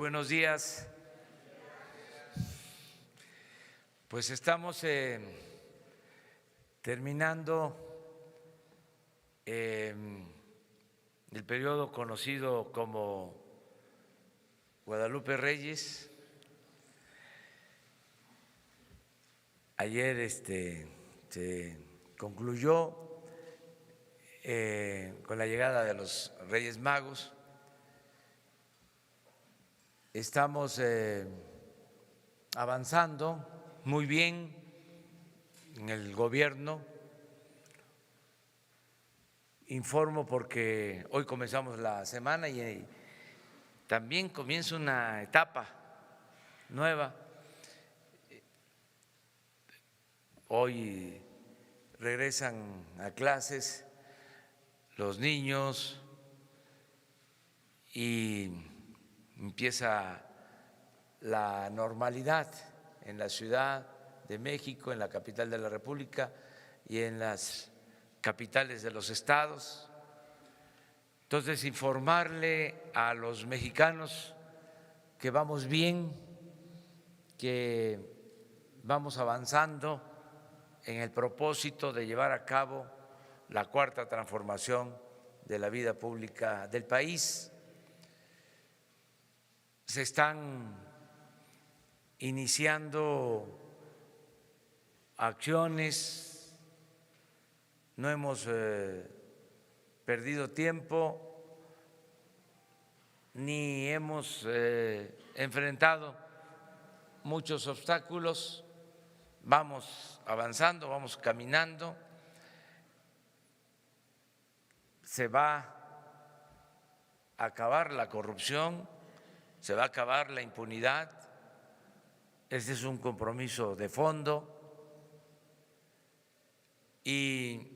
buenos días. Pues estamos terminando el periodo conocido como Guadalupe Reyes. Ayer se concluyó con la llegada de los Reyes Magos. Estamos avanzando muy bien en el gobierno. Informo porque hoy comenzamos la semana y también comienza una etapa nueva. Hoy regresan a clases los niños y empieza la normalidad en la Ciudad de México, en la capital de la República y en las capitales de los estados. Entonces, informarle a los mexicanos que vamos bien, que vamos avanzando en el propósito de llevar a cabo la cuarta transformación de la vida pública del país. Se están iniciando acciones, no hemos perdido tiempo ni hemos enfrentado muchos obstáculos, vamos avanzando, vamos caminando, se va a acabar la corrupción, se va a acabar la impunidad. Este es un compromiso de fondo y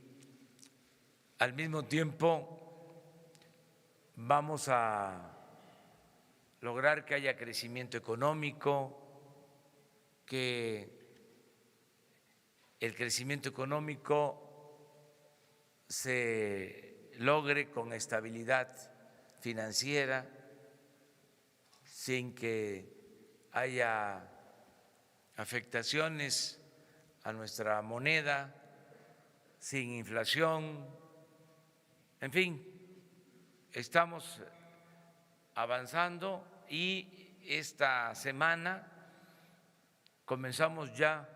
al mismo tiempo vamos a lograr que haya crecimiento económico, que el crecimiento económico se logre con estabilidad financiera, sin que haya afectaciones a nuestra moneda, sin inflación, en fin, estamos avanzando y esta semana comenzamos ya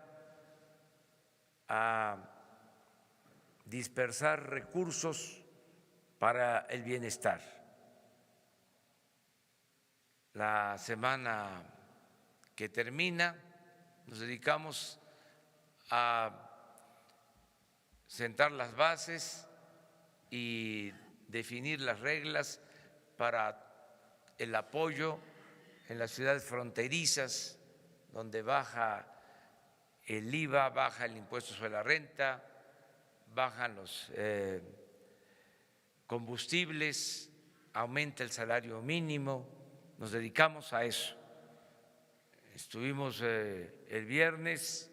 a dispersar recursos para el bienestar. La semana que termina nos dedicamos a sentar las bases y definir las reglas para el apoyo en las ciudades fronterizas, donde baja el IVA, baja el impuesto sobre la renta, bajan los combustibles, aumenta el salario mínimo. Nos dedicamos a eso. Estuvimos el viernes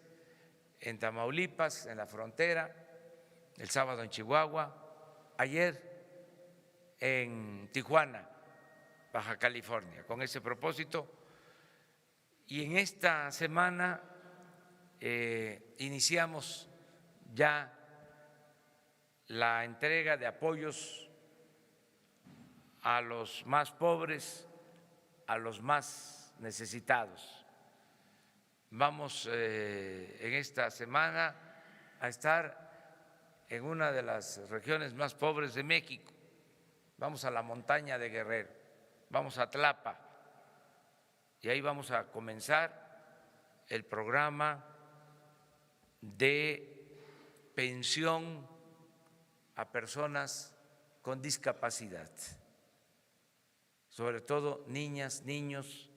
en Tamaulipas, en la frontera, el sábado en Chihuahua, ayer en Tijuana, Baja California, con ese propósito. Y en esta semana iniciamos ya la entrega de apoyos a los más pobres, a los más necesitados. Vamos en esta semana a estar en una de las regiones más pobres de México. Vamos a la montaña de Guerrero, vamos a Tlapa y ahí vamos a comenzar el programa de pensión a personas con discapacidad, sobre todo niñas, niños,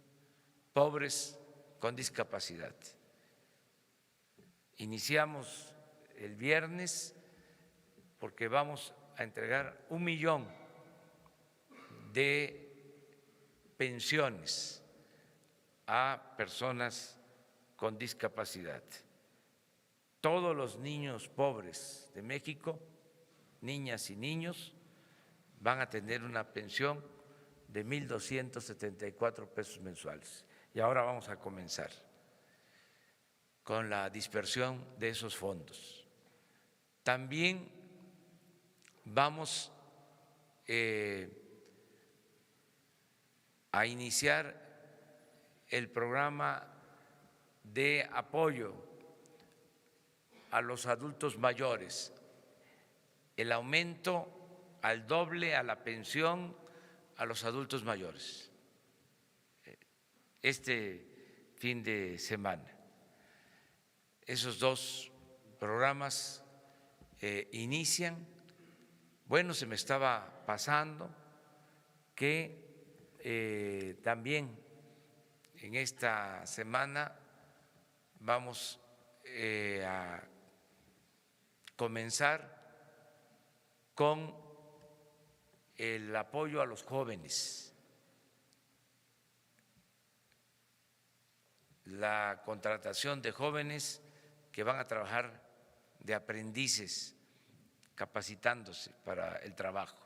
pobres con discapacidad. Iniciamos el viernes porque vamos a entregar 1 millón de pensiones a personas con discapacidad. Todos los niños pobres de México, niñas y niños, van a tener una pensión de 1.274 pesos mensuales. Y ahora vamos a comenzar con la dispersión de esos fondos. También vamos a iniciar el programa de apoyo a los adultos mayores, el aumento al doble a la pensión a los adultos mayores este fin de semana. Esos dos programas inician. Bueno, se me estaba pasando que también en esta semana vamos a comenzar con el apoyo a los jóvenes, la contratación de jóvenes que van a trabajar de aprendices, capacitándose para el trabajo.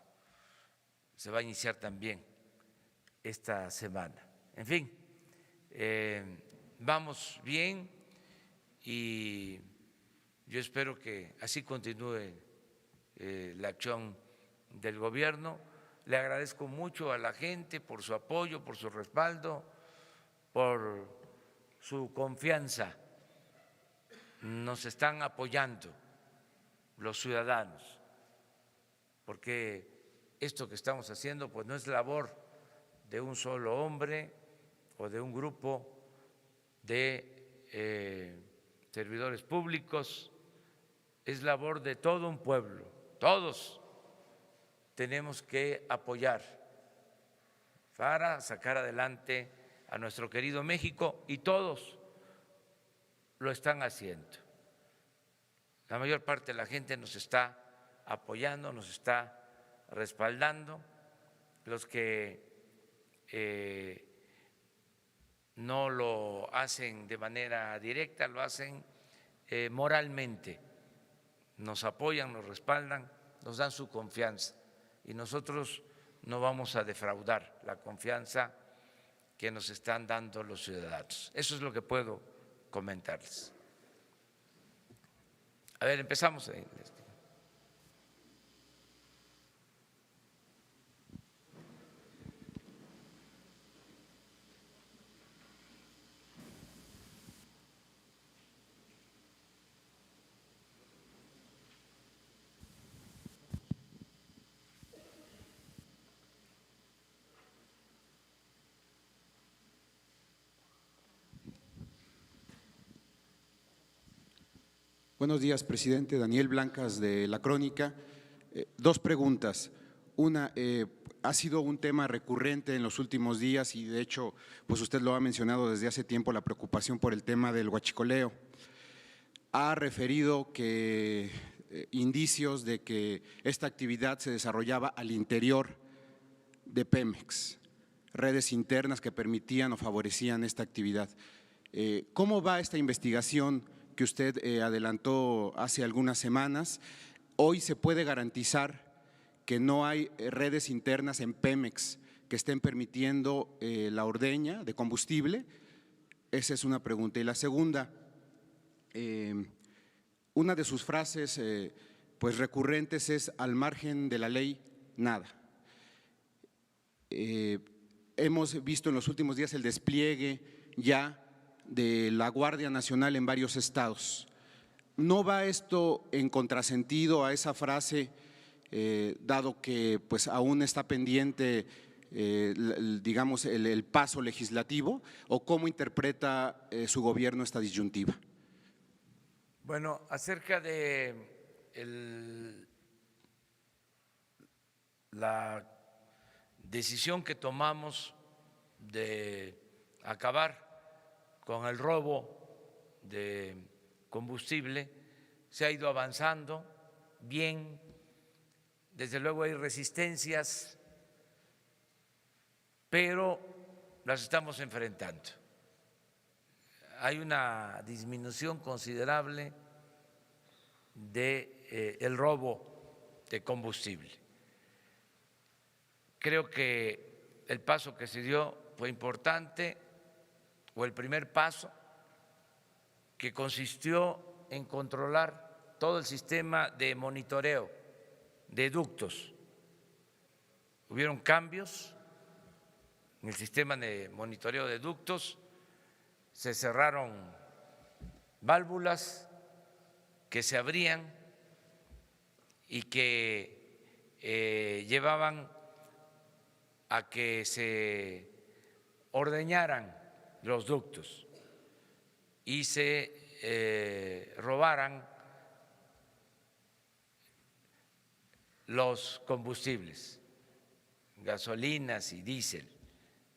Se va a iniciar también esta semana. En fin, vamos bien y yo espero que así continúe la acción del gobierno. Le agradezco mucho a la gente por su apoyo, por su respaldo, por su confianza. Nos están apoyando los ciudadanos, porque esto que estamos haciendo pues no es labor de un solo hombre o de un grupo de servidores públicos, es labor de todo un pueblo. Todos tenemos que apoyar para sacar adelante a nuestro querido México y todos lo están haciendo. La mayor parte de la gente nos está apoyando, nos está respaldando. Los que no lo hacen de manera directa, lo hacen moralmente. Nos apoyan, nos respaldan, nos dan su confianza y nosotros no vamos a defraudar la confianza que nos están dando los ciudadanos. Eso es lo que puedo comentarles. A ver, empezamos ahí. Buenos días, presidente. Daniel Blancas, de La Crónica. Dos preguntas. Una, ha sido un tema recurrente en los últimos días y de hecho, pues usted lo ha mencionado desde hace tiempo, la preocupación por el tema del huachicoleo. Ha referido que indicios de que esta actividad se desarrollaba al interior de Pemex, redes internas que permitían o favorecían esta actividad. ¿Cómo va esta investigación que usted adelantó hace algunas semanas? Hoy se puede garantizar que no hay redes internas en Pemex que estén permitiendo la ordeña de combustible. Esa es una pregunta. Y la segunda, una de sus frases pues recurrentes es: al margen de la ley, nada. Hemos visto en los últimos días el despliegue ya de la Guardia Nacional en varios estados. ¿No va esto en contrasentido a esa frase, dado que pues aún está pendiente digamos el paso legislativo, o cómo interpreta su gobierno esta disyuntiva? Bueno, acerca de la decisión que tomamos de acabar con el robo de combustible, se ha ido avanzando bien. Desde luego hay resistencias, pero las estamos enfrentando. Hay una disminución considerable del robo de combustible. Creo que el paso que se dio fue importante, o el primer paso, que consistió en controlar todo el sistema de monitoreo de ductos. Hubieron cambios en el sistema de monitoreo de ductos, se cerraron válvulas que se abrían y que llevaban a que se ordeñaran los ductos y se robaran los combustibles, gasolinas y diésel.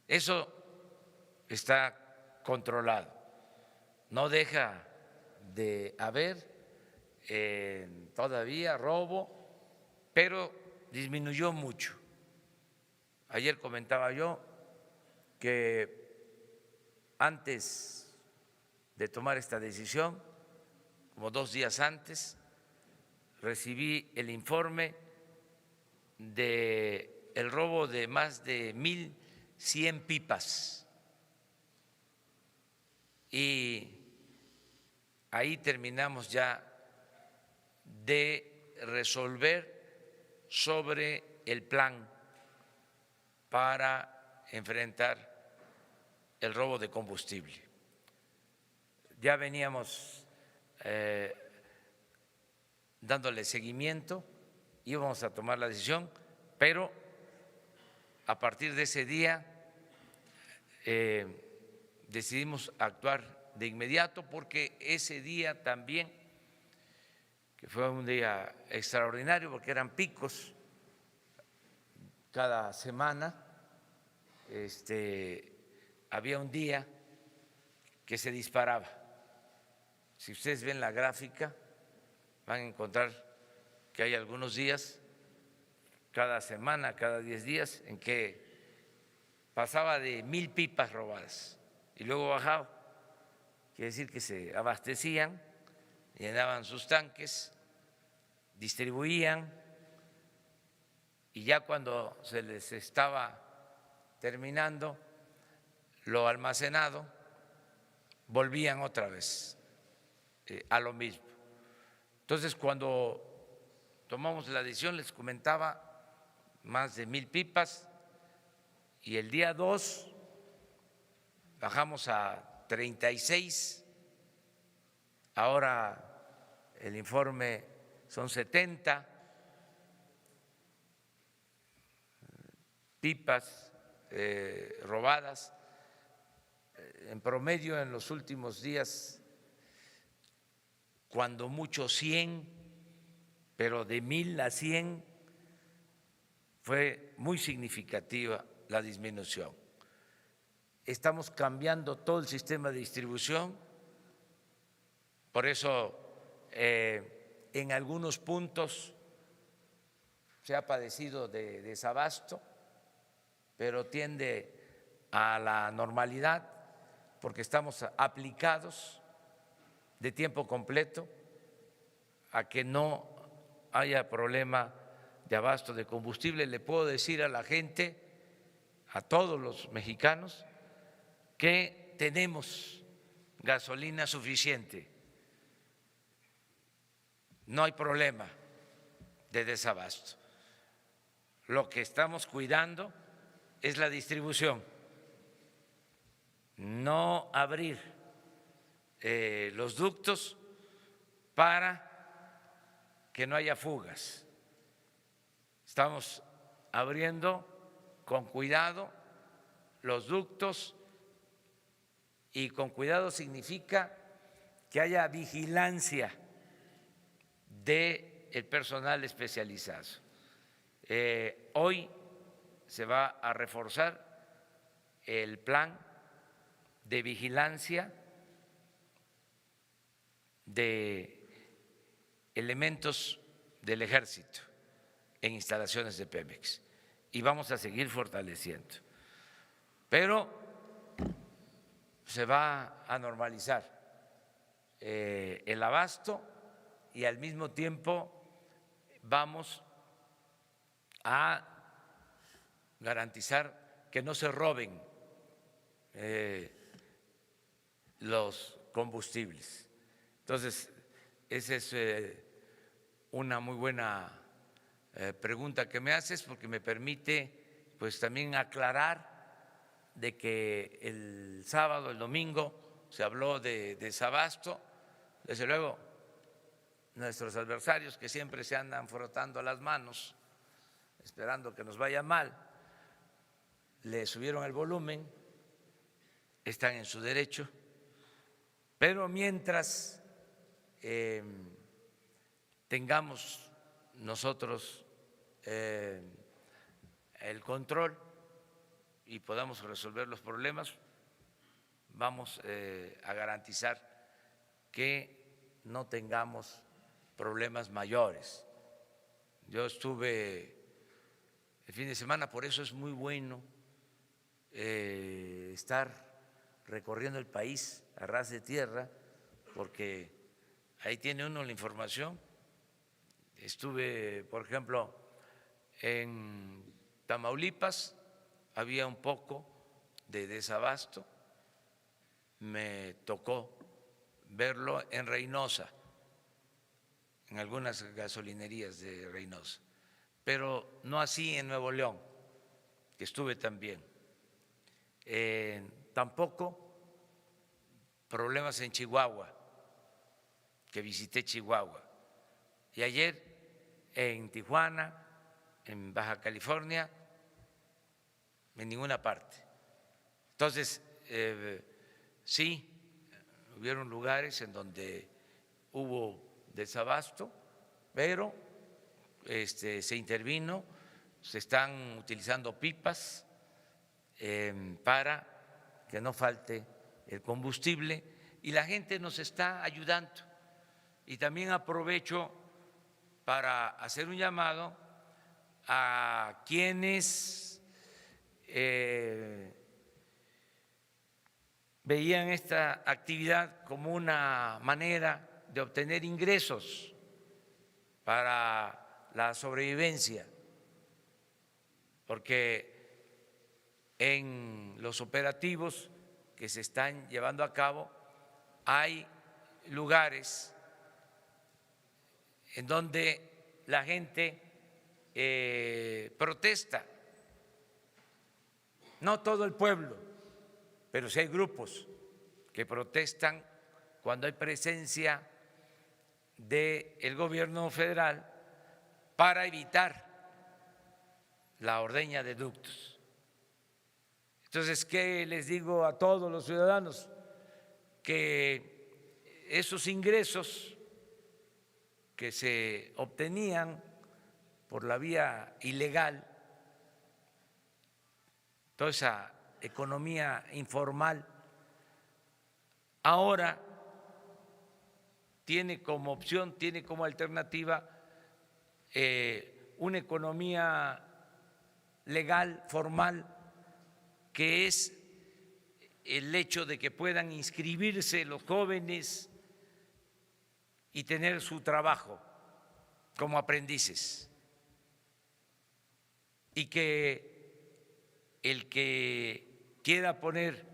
Eso está controlado. No deja de haber todavía robo, pero disminuyó mucho. Ayer comentaba yo que antes de tomar esta decisión, como 2 días antes, recibí el informe del robo de más de 1,100 pipas y ahí terminamos ya de resolver sobre el plan para enfrentar el robo de combustible. Ya veníamos dándole seguimiento, íbamos a tomar la decisión, pero a partir de ese día decidimos actuar de inmediato, porque ese día también, que fue un día extraordinario porque eran picos cada semana, había un día que se disparaba. Si ustedes ven la gráfica, van a encontrar que hay algunos días, cada semana, cada 10 días, en que pasaba de 1,000 pipas robadas y luego bajaba. Quiere decir que se abastecían, llenaban sus tanques, distribuían, y ya cuando se les estaba terminando lo almacenado, volvían otra vez a lo mismo. Entonces, cuando tomamos la decisión, les comentaba, más de 1,000 pipas, y el día 2 bajamos a 36, ahora el informe son 70 pipas robadas, en promedio en los últimos días, cuando mucho 100, pero de 1,000 a 100 fue muy significativa la disminución. Estamos cambiando todo el sistema de distribución, por eso en algunos puntos se ha padecido de desabasto, pero tiende a la normalidad porque estamos aplicados de tiempo completo a que no haya problema de abasto de combustible. Le puedo decir a la gente, a todos los mexicanos, que tenemos gasolina suficiente, no hay problema de desabasto. Lo que estamos cuidando es la distribución, no abrir los ductos para que no haya fugas. Estamos abriendo con cuidado los ductos, y con cuidado significa que haya vigilancia del personal especializado. Hoy se va a reforzar el plan de vigilancia de elementos del Ejército en instalaciones de Pemex, y vamos a seguir fortaleciendo. Pero se va a normalizar el abasto, y al mismo tiempo vamos a garantizar que no se roben los combustibles. Entonces, esa es una muy buena pregunta que me haces, porque me permite pues también aclarar de que el sábado, el domingo se habló de desabasto. Desde luego, nuestros adversarios, que siempre se andan frotando las manos esperando que nos vaya mal, le subieron el volumen, están en su derecho, pero mientras tengamos nosotros el control y podamos resolver los problemas, vamos a garantizar que no tengamos problemas mayores. Yo estuve el fin de semana, por eso es muy bueno estar recorriendo el país a ras de tierra, porque ahí tiene uno la información. Estuve, por ejemplo, en Tamaulipas, había un poco de desabasto, me tocó verlo en Reynosa, en algunas gasolinerías de Reynosa, pero no así en Nuevo León, que estuve también. Tampoco problemas en Chihuahua, que visité Chihuahua. Y ayer en Tijuana, en Baja California, en ninguna parte. Entonces, sí, hubieron lugares en donde hubo desabasto, pero se intervino, se están utilizando pipas para que no falte el combustible, y la gente nos está ayudando. Y también aprovecho para hacer un llamado a quienes veían esta actividad como una manera de obtener ingresos para la sobrevivencia, porque en los operativos que se están llevando a cabo hay lugares en donde la gente protesta, no todo el pueblo, pero sí hay grupos que protestan cuando hay presencia del gobierno federal para evitar la ordeña de ductos. Entonces, ¿qué les digo a todos los ciudadanos? Que esos ingresos que se obtenían por la vía ilegal, toda esa economía informal, ahora tiene como opción, tiene como alternativa una economía legal, formal, que es el hecho de que puedan inscribirse los jóvenes y tener su trabajo como aprendices, y que el que quiera poner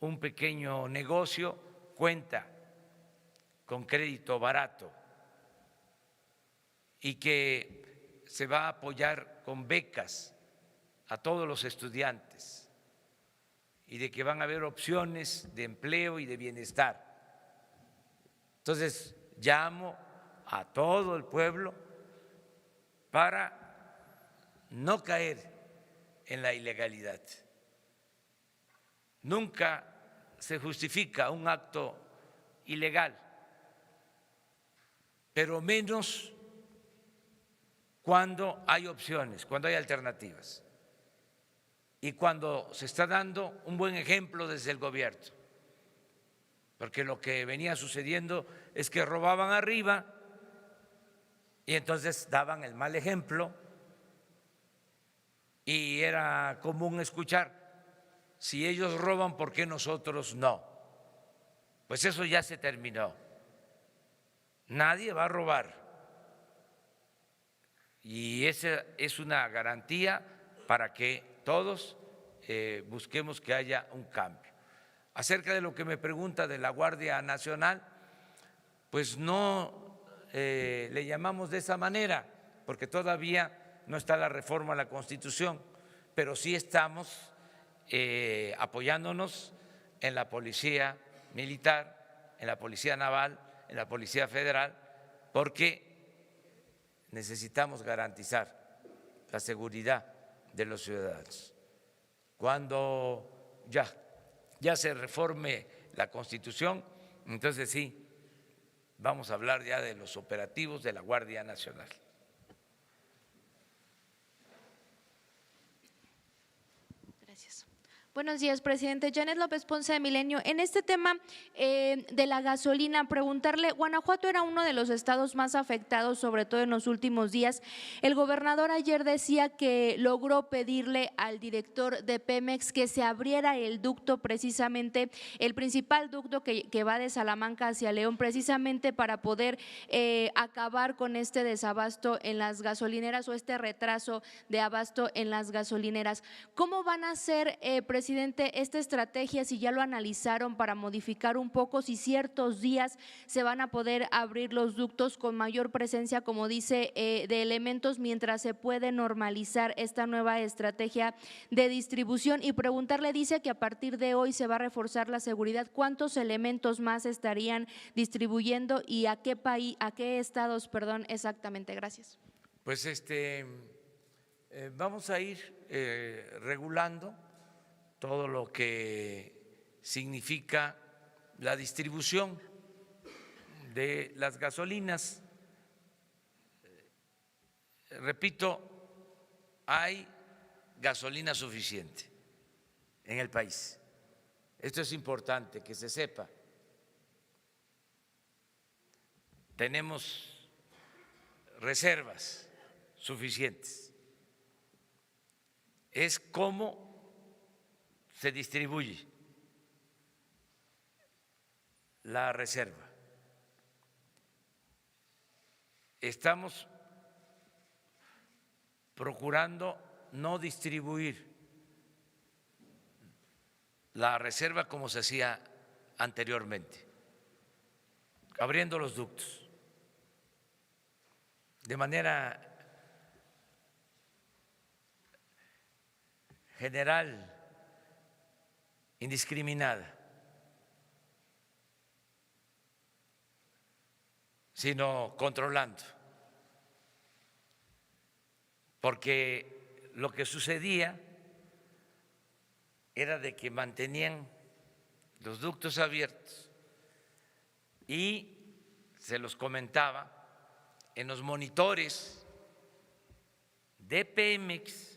un pequeño negocio cuenta con crédito barato, y que se va a apoyar con becas a todos los estudiantes, y de que van a haber opciones de empleo y de bienestar. Entonces, llamo a todo el pueblo para no caer en la ilegalidad. Nunca se justifica un acto ilegal, pero menos cuando hay opciones, cuando hay alternativas, y cuando se está dando un buen ejemplo desde el gobierno. Porque lo que venía sucediendo es que robaban arriba y entonces daban el mal ejemplo, y era común escuchar: si ellos roban, ¿por qué nosotros no? Pues eso ya se terminó. Nadie va a robar, y esa es una garantía para que todos busquemos que haya un cambio. Acerca de lo que me pregunta de la Guardia Nacional, pues no le llamamos de esa manera, porque todavía no está la reforma a la Constitución, pero sí estamos apoyándonos en la Policía Militar, en la Policía Naval, en la Policía Federal, porque necesitamos garantizar la seguridad de los ciudadanos. Cuando ya se reforme la Constitución, entonces sí, vamos a hablar ya de los operativos de la Guardia Nacional. Gracias. Buenos días, presidente. Janet López Ponce de Milenio. En este tema de la gasolina, preguntarle, Guanajuato era uno de los estados más afectados, sobre todo en los últimos días. El gobernador ayer decía que logró pedirle al director de Pemex que se abriera el ducto, precisamente el principal ducto que va de Salamanca hacia León, precisamente para poder acabar con este desabasto en las gasolineras o este retraso de abasto en las gasolineras. ¿Cómo van a ser, presidente, esta estrategia, si ya lo analizaron, para modificar un poco si ciertos días se van a poder abrir los ductos con mayor presencia, como dice, de elementos, mientras se puede normalizar esta nueva estrategia de distribución? Y preguntarle, dice que a partir de hoy se va a reforzar la seguridad. ¿Cuántos elementos más estarían distribuyendo y a qué estados, perdón, exactamente? Gracias. Pues vamos a ir regulando todo lo que significa la distribución de las gasolinas. Repito, hay gasolina suficiente en el país. Esto es importante que se sepa. Tenemos reservas suficientes. Es cómo se distribuye la reserva. Estamos procurando no distribuir la reserva como se hacía anteriormente, abriendo los ductos de manera general, indiscriminada, sino controlando, porque lo que sucedía era de que mantenían los ductos abiertos y se los comentaba en los monitores de Pemex,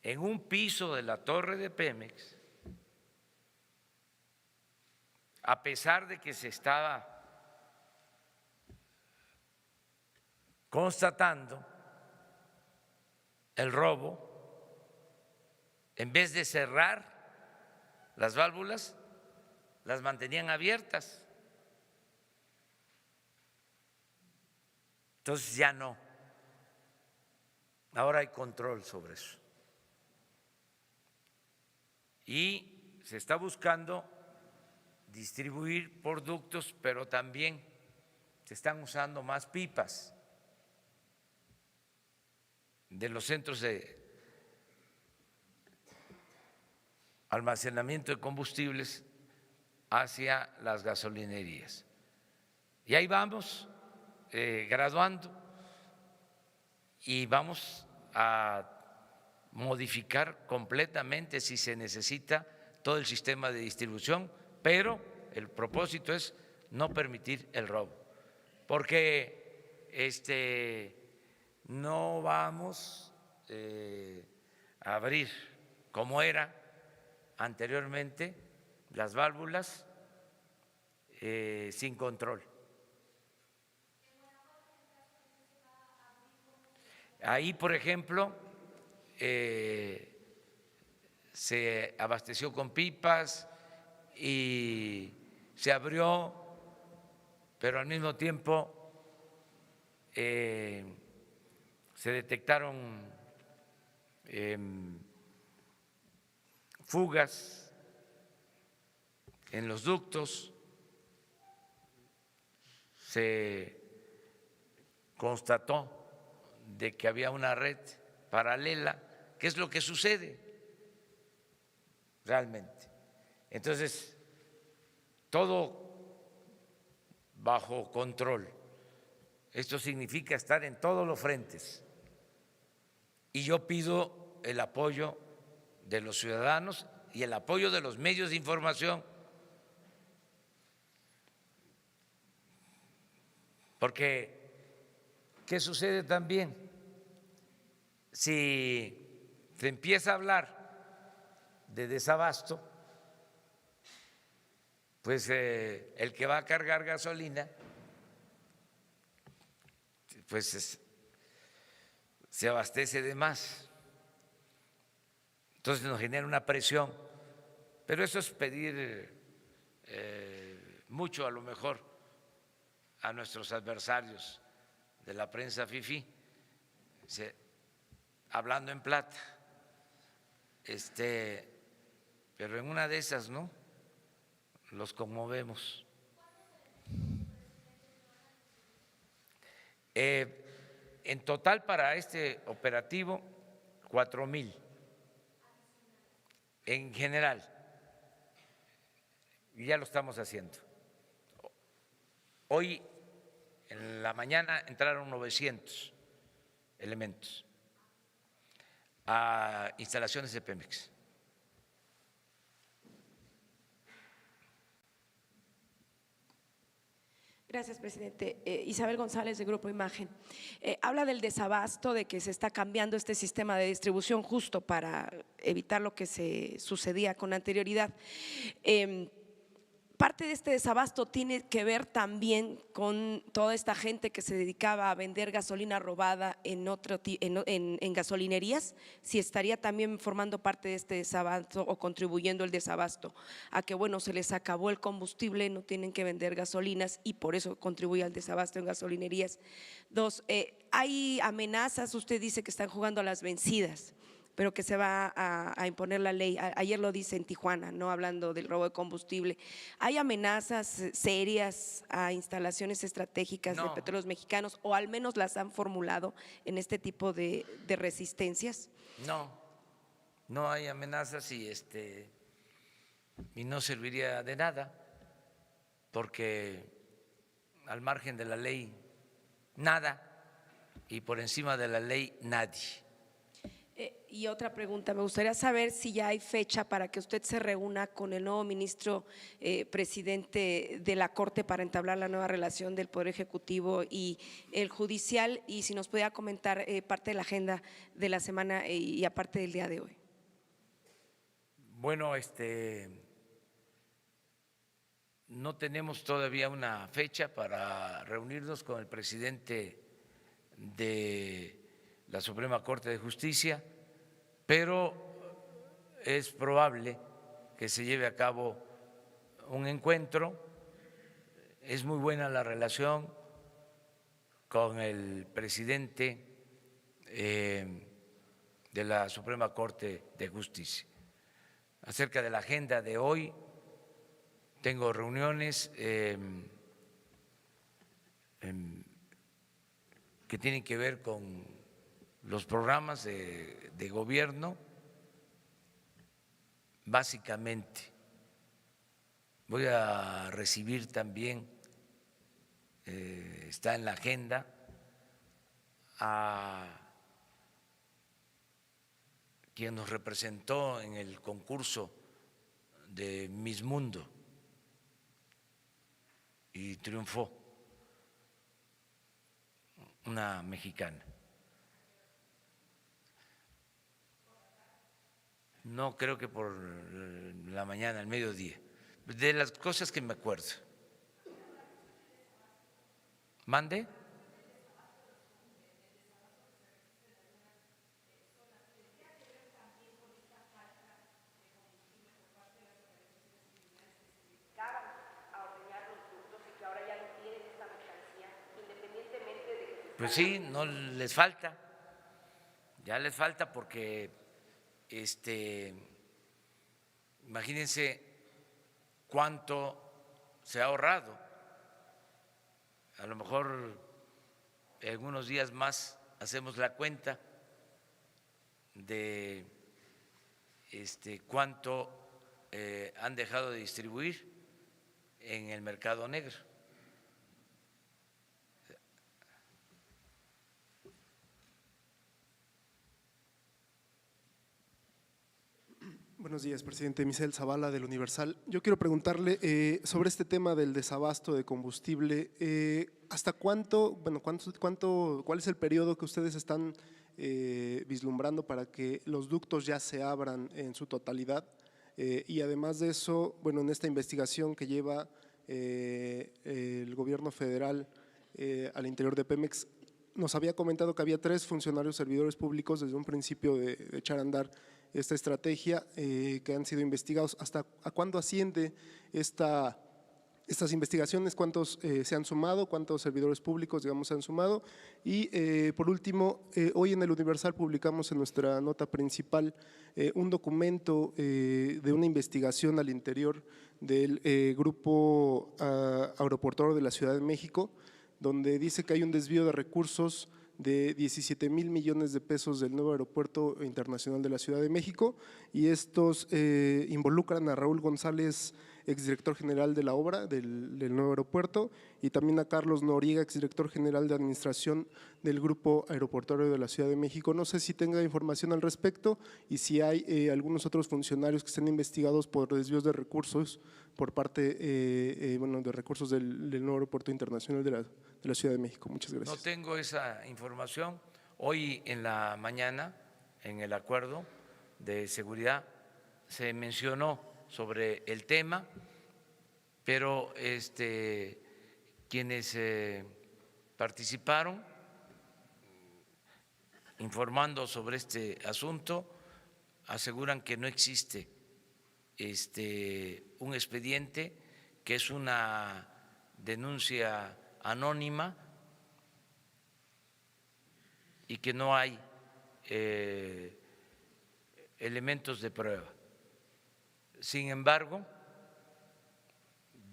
en un piso de la torre de Pemex, a pesar de que se estaba constatando el robo, en vez de cerrar las válvulas, las mantenían abiertas. Entonces ya no, ahora hay control sobre eso. Y se está buscando distribuir por ductos, pero también se están usando más pipas de los centros de almacenamiento de combustibles hacia las gasolinerías. Y ahí vamos graduando y vamos a modificar completamente, si se necesita, todo el sistema de distribución, pero el propósito es no permitir el robo, porque no vamos a abrir como era anteriormente las válvulas sin control. Ahí, por ejemplo, se abasteció con pipas y se abrió, pero al mismo tiempo se detectaron fugas en los ductos, se constató de que había una red paralela, que es lo que sucede realmente. Entonces, todo bajo control. Esto significa estar en todos los frentes. Y yo pido el apoyo de los ciudadanos y el apoyo de los medios de información, porque ¿qué sucede también? Si se empieza a hablar de desabasto, pues el que va a cargar gasolina, pues se abastece de más. Entonces nos genera una presión, pero eso es pedir mucho a lo mejor a nuestros adversarios de la prensa fifí, hablando en plata, pero en una de esas, ¿no?, los conmovemos. En total para este operativo 4,000 en general, y ya lo estamos haciendo. Hoy en la mañana entraron 900 elementos a instalaciones de Pemex. Gracias, presidente. Isabel González, de Grupo Imagen. Habla del desabasto, de que se está cambiando este sistema de distribución justo para evitar lo que se sucedía con anterioridad. Parte de este desabasto tiene que ver también con toda esta gente que se dedicaba a vender gasolina robada en gasolinerías, si estaría también formando parte de este desabasto o contribuyendo el desabasto a que, bueno, se les acabó el combustible, no tienen que vender gasolinas y por eso contribuye al desabasto en gasolinerías. Dos, hay amenazas, usted dice que están jugando a las vencidas, pero que se va a imponer la ley. Ayer lo dice en Tijuana, no hablando del robo de combustible. ¿Hay amenazas serias a instalaciones estratégicas de Petróleos Mexicanos, o al menos las han formulado en este tipo de resistencias? No hay amenazas y no serviría de nada, porque al margen de la ley nada y por encima de la ley nadie. Y otra pregunta, me gustaría saber si ya hay fecha para que usted se reúna con el nuevo ministro presidente de la Corte para entablar la nueva relación del Poder Ejecutivo y el Judicial, y si nos pudiera comentar parte de la agenda de la semana y aparte del día de hoy. Bueno, no tenemos todavía una fecha para reunirnos con el presidente de la Suprema Corte de Justicia, pero es probable que se lleve a cabo un encuentro. Es muy buena la relación con el presidente de la Suprema Corte de Justicia. Acerca de la agenda de hoy, tengo reuniones que tienen que ver con los programas de gobierno. Básicamente voy a recibir también, está en la agenda, a quien nos representó en el concurso de Miss Mundo y triunfó, una mexicana. No, creo que por la mañana, al mediodía, de las cosas que me acuerdo. ¿Mande? Pues sí, no les falta, Ya les falta porque imagínense cuánto se ha ahorrado. A lo mejor en unos días más hacemos la cuenta de cuánto han dejado de distribuir en el mercado negro. Buenos días, presidente. Misael Zavala, del Universal. Yo quiero preguntarle sobre este tema del desabasto de combustible. ¿Hasta cuánto, cuál es el periodo que ustedes están vislumbrando para que los ductos ya se abran en su totalidad? Y además de eso, bueno, en esta investigación que lleva el gobierno federal al interior de Pemex, nos había comentado que había 3 funcionarios servidores públicos desde un principio de echar a andar esta estrategia que han sido investigados. ¿Hasta a cuándo asciende estas investigaciones? ¿Cuántos se han sumado? ¿Cuántos servidores públicos, digamos, se han sumado? Y por último, hoy en el Universal publicamos en nuestra nota principal un documento de una investigación al interior del Grupo Aeroportuario de la Ciudad de México, donde dice que hay un desvío de recursos de 17,000 millones de pesos del nuevo Aeropuerto Internacional de la Ciudad de México, y estos involucran a Raúl González, exdirector general de la obra del nuevo aeropuerto, y también a Carlos Noriega, exdirector general de administración del Grupo Aeroportuario de la Ciudad de México. No sé si tenga información al respecto y si hay algunos otros funcionarios que estén investigados por desvíos de recursos por parte de recursos del nuevo Aeropuerto Internacional de la Ciudad de México. Muchas gracias. No tengo esa información. Hoy en la mañana, en el acuerdo de seguridad, se mencionó sobre el tema, pero quienes participaron informando sobre este asunto aseguran que no existe un expediente, que es una denuncia anónima y que no hay elementos de prueba. Sin embargo,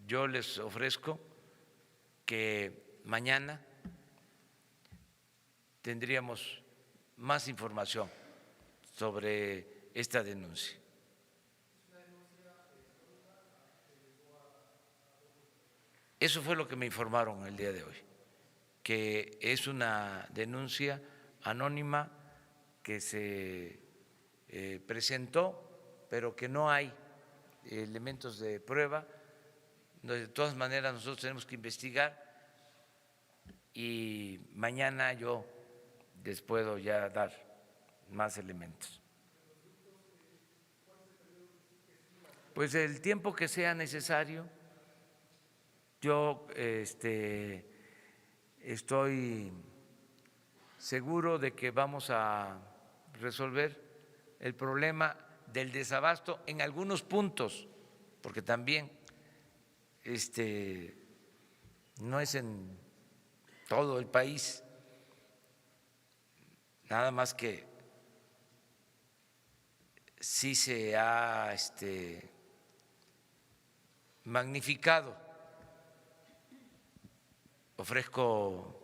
yo les ofrezco que mañana tendríamos más información sobre esta denuncia. Eso fue lo que me informaron el día de hoy, que es una denuncia anónima que se presentó, pero que no hay elementos de prueba. De todas maneras, nosotros tenemos que investigar y mañana yo les puedo ya dar más elementos. Pues el tiempo que sea necesario. Yo estoy seguro de que vamos a resolver el problema del desabasto en algunos puntos, porque también no es en todo el país, nada más que sí se ha magnificado. Ofrezco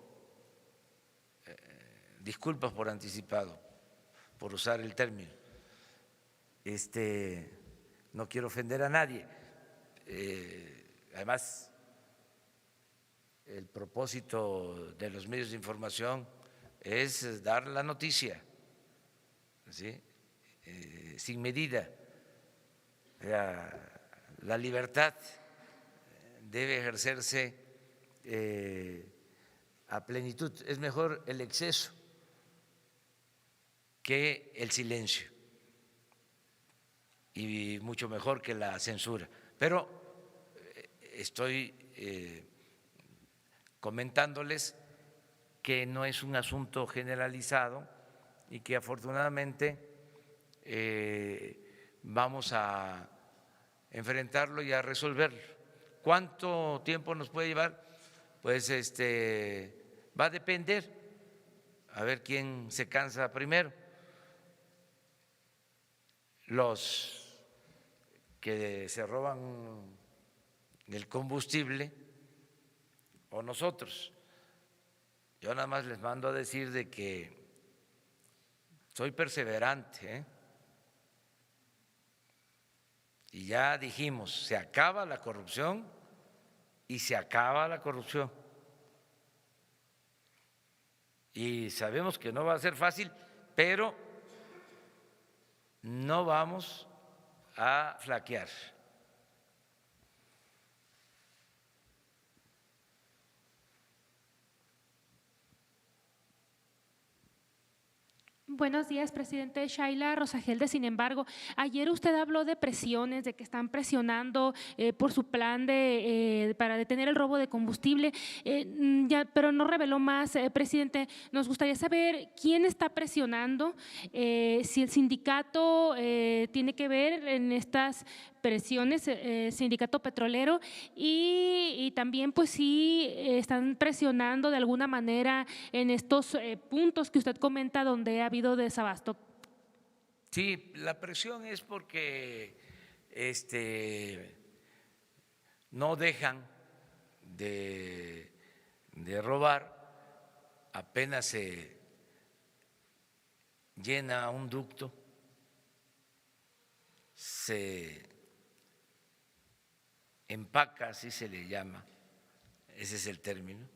disculpas por anticipado, por usar el término. No quiero ofender a nadie. Además, el propósito de los medios de información es dar la noticia, ¿sí? Sin medida. La libertad debe ejercerse a plenitud. Es mejor el exceso que el silencio y mucho mejor que la censura. Pero estoy comentándoles que no es un asunto generalizado y que afortunadamente vamos a enfrentarlo y a resolverlo. ¿Cuánto tiempo nos puede llevar? Pues va a depender, a ver quién se cansa primero. los que se roban el combustible o nosotros. Yo nada más les mando a decir de que soy perseverante, ¿eh? Y ya dijimos, se acaba la corrupción y se acaba la corrupción. Y sabemos que no va a ser fácil, pero no vamos a flaquear. Buenos días, presidente. Shaila Rosagelde. Sin embargo, ayer usted habló de presiones, de que están presionando por su plan para detener el robo de combustible, pero no reveló más, presidente. Nos gustaría saber quién está presionando, si el sindicato tiene que ver en estas presiones, sindicato petrolero, y también pues si están presionando de alguna manera en estos puntos que usted comenta donde ha habido desabasto. Sí, la presión es porque no dejan de robar, apenas se llena un ducto, se empaca, así se le llama, ese es el término,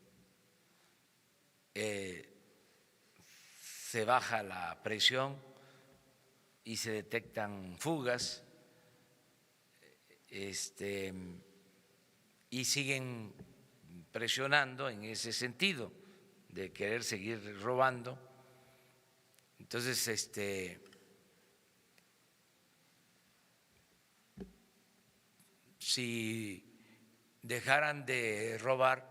se baja la presión y se detectan fugas, y siguen presionando en ese sentido de querer seguir robando. Entonces, si dejaran de robar,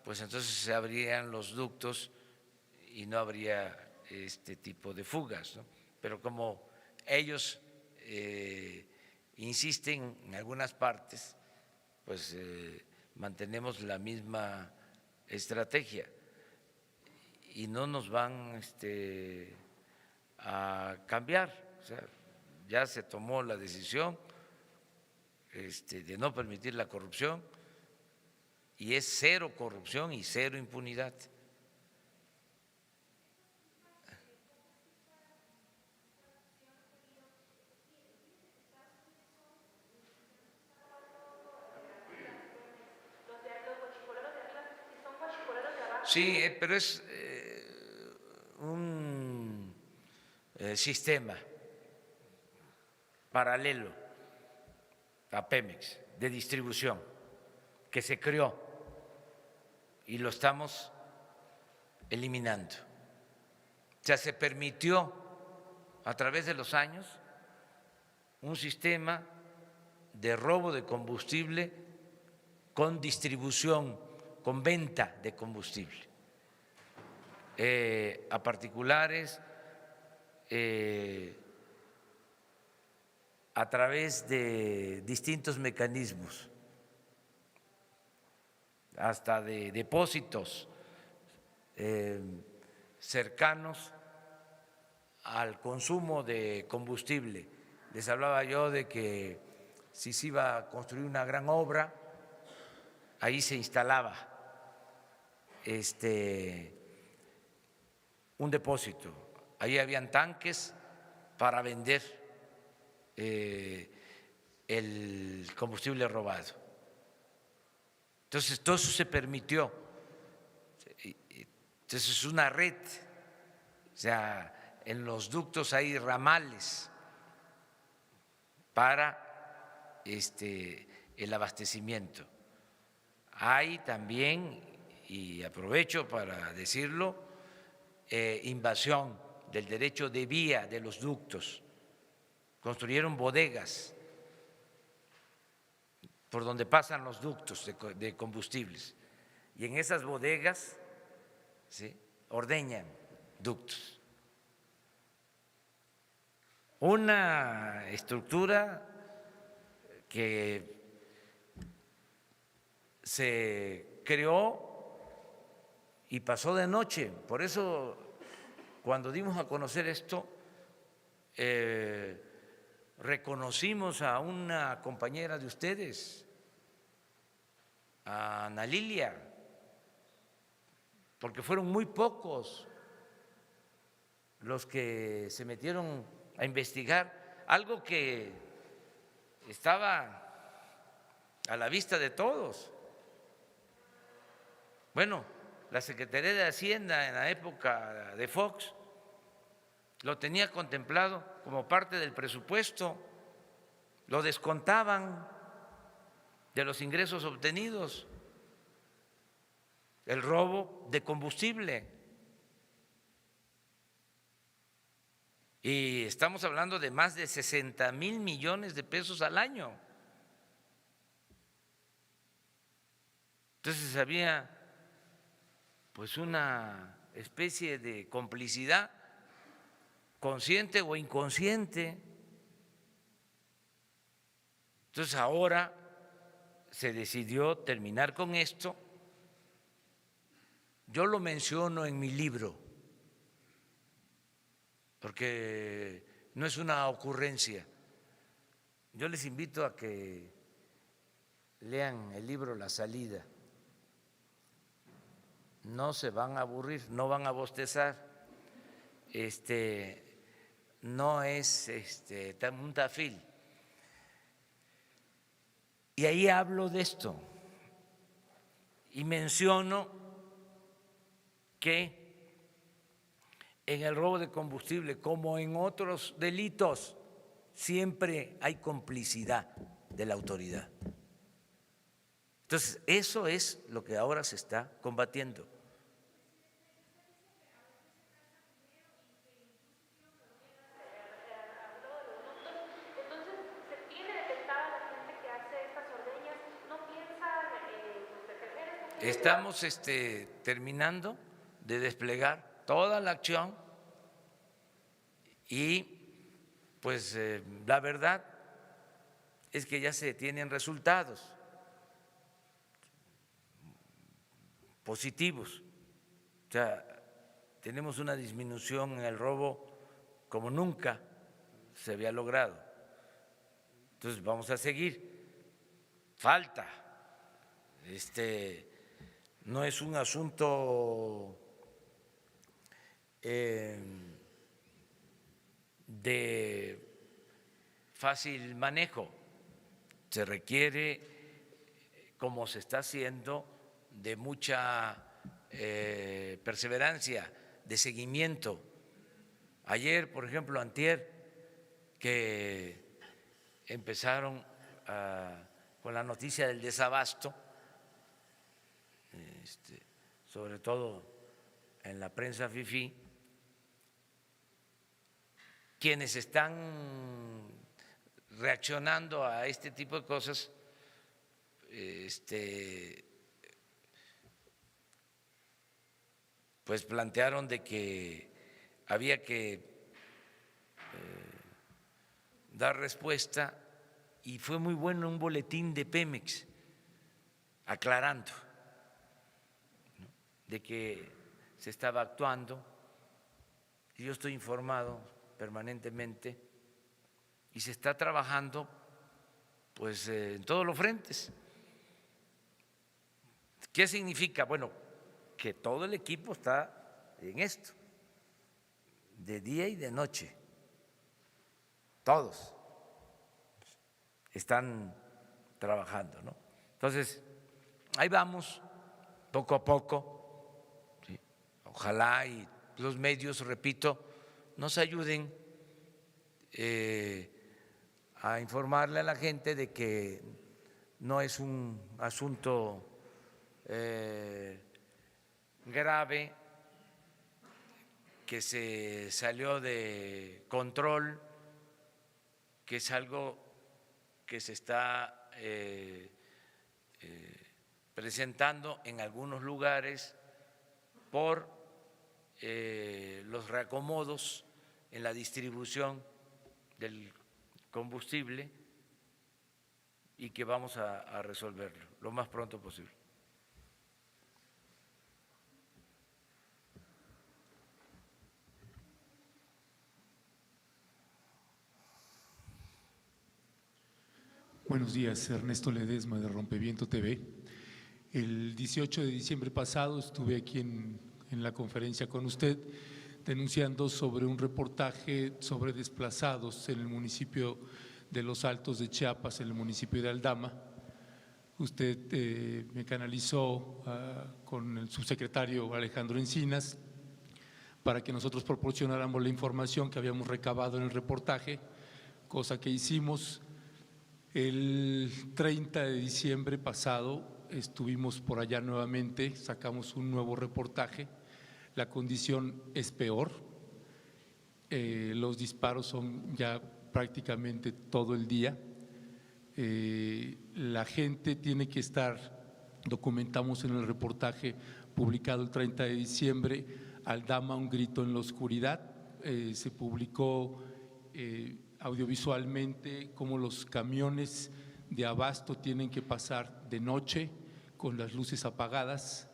pues entonces se abrirían los ductos y no habría este tipo de fugas, ¿no? Pero como ellos insisten en algunas partes, pues mantenemos la misma estrategia y no nos van a cambiar. O sea, ya se tomó la decisión de no permitir la corrupción y es cero corrupción y cero impunidad. Sí, pero es un sistema paralelo a Pemex de distribución que se creó y lo estamos eliminando. O sea, se permitió a través de los años un sistema de robo de combustible con distribución, con venta de combustible a particulares, a través de distintos mecanismos, hasta de depósitos cercanos al consumo de combustible. Les hablaba yo de que si se iba a construir una gran obra, ahí se instalaba un depósito, ahí habían tanques para vender el combustible robado. Entonces, todo eso se permitió. Entonces, es una red, o sea, en los ductos hay ramales para el abastecimiento. Hay también, y aprovecho para decirlo, invasión del derecho de vía de los ductos. Construyeron bodegas por donde pasan los ductos de combustibles y en esas bodegas, ¿sí?, ordeñan ductos. Una estructura que se creó y pasó de noche. Por eso, cuando dimos a conocer esto, reconocimos a una compañera de ustedes, a Ana Lilia, porque fueron muy pocos los que se metieron a investigar algo que estaba a la vista de todos. Bueno, la Secretaría de Hacienda en la época de Fox lo tenía contemplado como parte del presupuesto, lo descontaban de los ingresos obtenidos, el robo de combustible. Y estamos hablando de más de 60,000 millones de pesos al año. Entonces había pues una especie de complicidad, consciente o inconsciente. Entonces ahora se decidió terminar con esto. Yo lo menciono en mi libro, porque no es una ocurrencia. Yo les invito a que lean el libro La Salida. No se van a aburrir, no van a bostezar. No es un tafil. Y ahí hablo de esto y menciono que en el robo de combustible, como en otros delitos, siempre hay complicidad de la autoridad. Entonces, eso es lo que ahora se está combatiendo. Estamos terminando de desplegar toda la acción y pues la verdad es que ya se tienen resultados positivos. O sea, tenemos una disminución en el robo como nunca se había logrado. Entonces vamos a seguir. Falta. No es un asunto de fácil manejo, se requiere, como se está haciendo, de mucha perseverancia, de seguimiento. Ayer, por ejemplo, antier, que empezaron con la noticia del desabasto, sobre todo en la prensa fifí, quienes están reaccionando a este tipo de cosas, pues plantearon de que había que dar respuesta, y fue muy bueno un boletín de Pemex aclarando de que se estaba actuando, y yo estoy informado permanentemente, y se está trabajando pues en todos los frentes. ¿Qué significa? Bueno, que todo el equipo está en esto, de día y de noche, todos están trabajando, ¿no? Entonces, ahí vamos, poco a poco. Ojalá y los medios, repito, nos ayuden a informarle a la gente de que no es un asunto grave, que se salió de control, que es algo que se está presentando en algunos lugares por los reacomodos en la distribución del combustible, y que vamos a resolverlo lo más pronto posible. Buenos días, Ernesto Ledesma de Rompeviento TV. El 18 de diciembre pasado estuve aquí en la conferencia con usted denunciando sobre un reportaje sobre desplazados en el municipio de Los Altos de Chiapas, en el municipio de Aldama. Usted me canalizó con el subsecretario Alejandro Encinas para que nosotros proporcionáramos la información que habíamos recabado en el reportaje, cosa que hicimos. El 30 de diciembre pasado estuvimos por allá nuevamente, sacamos un nuevo reportaje. La condición es peor, los disparos son ya prácticamente todo el día. La gente tiene que estar, documentamos en el reportaje publicado el 30 de diciembre, Aldama, un grito en la oscuridad. Se publicó audiovisualmente cómo los camiones de abasto tienen que pasar de noche con las luces apagadas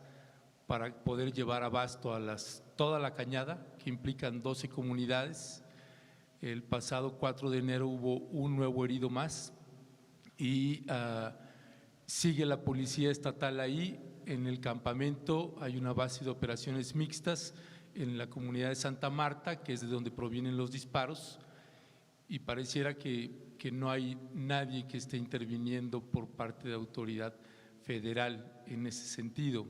para poder llevar abasto a toda la cañada, que implican 12 comunidades. El pasado 4 de enero hubo un nuevo herido más y sigue la policía estatal ahí. En el campamento hay una base de operaciones mixtas en la comunidad de Santa Marta, que es de donde provienen los disparos, y pareciera que no hay nadie que esté interviniendo por parte de autoridad federal en ese sentido.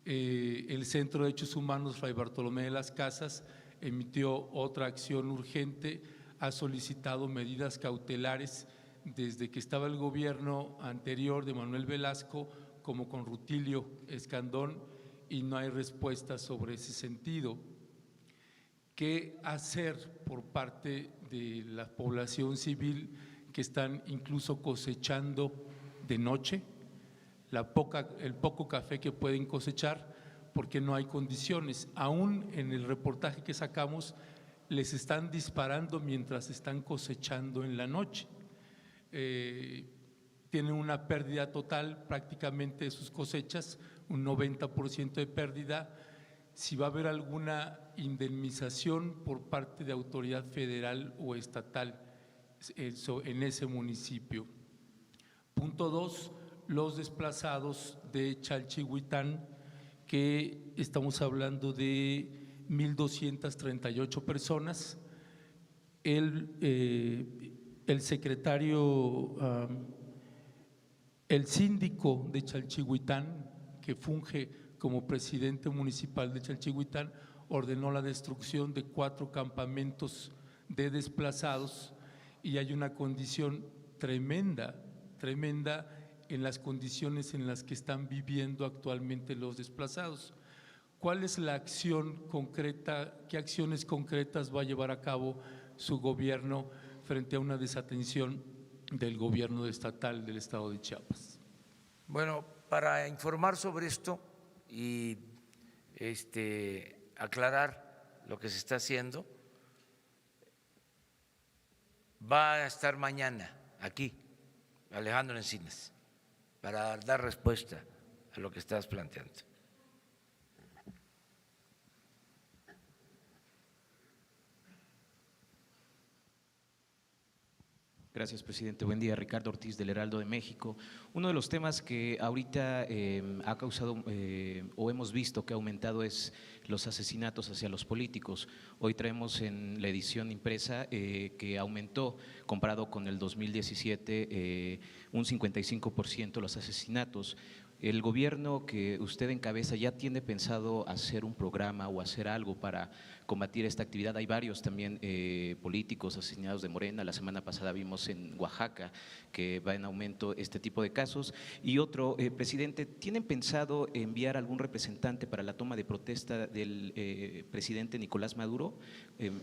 El Centro de Derechos Humanos Fray Bartolomé de las Casas emitió otra acción urgente, ha solicitado medidas cautelares desde que estaba el gobierno anterior de Manuel Velasco, como con Rutilio Escandón, y no hay respuesta sobre ese sentido. ¿Qué hacer por parte de la población civil que están incluso cosechando de noche? El poco café que pueden cosechar, porque no hay condiciones. Aún en el reportaje que sacamos les están disparando mientras están cosechando en la noche. Tienen una pérdida total prácticamente de sus cosechas, un 90% de pérdida. Si va a haber alguna indemnización por parte de autoridad federal o estatal en ese municipio. Punto 2, los desplazados de Chalchihuitán, que estamos hablando de 1,238 personas. El secretario, el síndico de Chalchihuitán, que funge como presidente municipal de Chalchihuitán, ordenó la destrucción de 4 campamentos de desplazados, y hay una condición tremenda en las condiciones en las que están viviendo actualmente los desplazados. ¿Cuál es la acción concreta, qué acciones concretas va a llevar a cabo su gobierno frente a una desatención del gobierno estatal del estado de Chiapas? Bueno, para informar sobre esto y aclarar lo que se está haciendo, va a estar mañana aquí Alejandro Encinas para dar respuesta a lo que estás planteando. Gracias, presidente. Buen día, Ricardo Ortiz del Heraldo de México. Uno de los temas que ahorita ha causado o hemos visto que ha aumentado es los asesinatos hacia los políticos. Hoy traemos en la edición impresa que aumentó, comparado con el 2017, un 55% los asesinatos. ¿El gobierno que usted encabeza ya tiene pensado hacer un programa o hacer algo para combatir esta actividad? Hay varios también políticos asesinados de Morena. La semana pasada vimos en Oaxaca que va en aumento este tipo de casos. Y otro, presidente, ¿tienen pensado enviar algún representante para la toma de protesta del presidente Nicolás Maduro?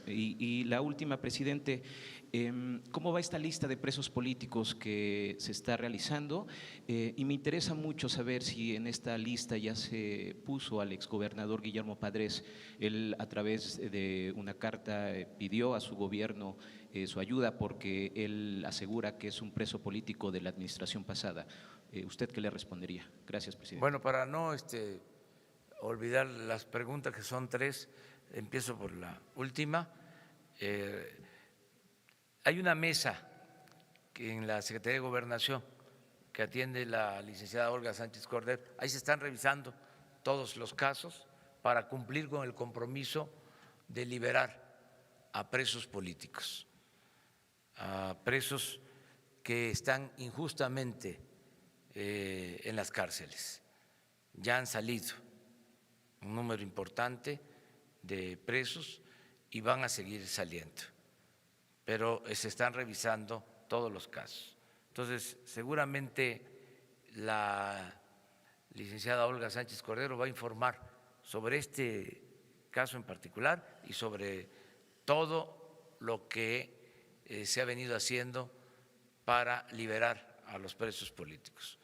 Y la última, presidente, ¿cómo va esta lista de presos políticos que se está realizando? Y me interesa mucho saber si en esta lista ya se puso al exgobernador Guillermo Padres. Él, a través de una carta, pidió a su gobierno su ayuda porque él asegura que es un preso político de la administración pasada. ¿Usted qué le respondería? Gracias, presidente. Bueno, para no olvidar las preguntas, que son 3, empiezo por la última. Hay una mesa en la Secretaría de Gobernación, que atiende la licenciada Olga Sánchez Cordero. Ahí se están revisando todos los casos para cumplir con el compromiso de liberar a presos políticos, a presos que están injustamente en las cárceles. Ya han salido un número importante de presos y van a seguir saliendo, pero se están revisando todos los casos. Entonces, seguramente la licenciada Olga Sánchez Cordero va a informar sobre este caso en particular y sobre todo lo que se ha venido haciendo para liberar a los presos políticos.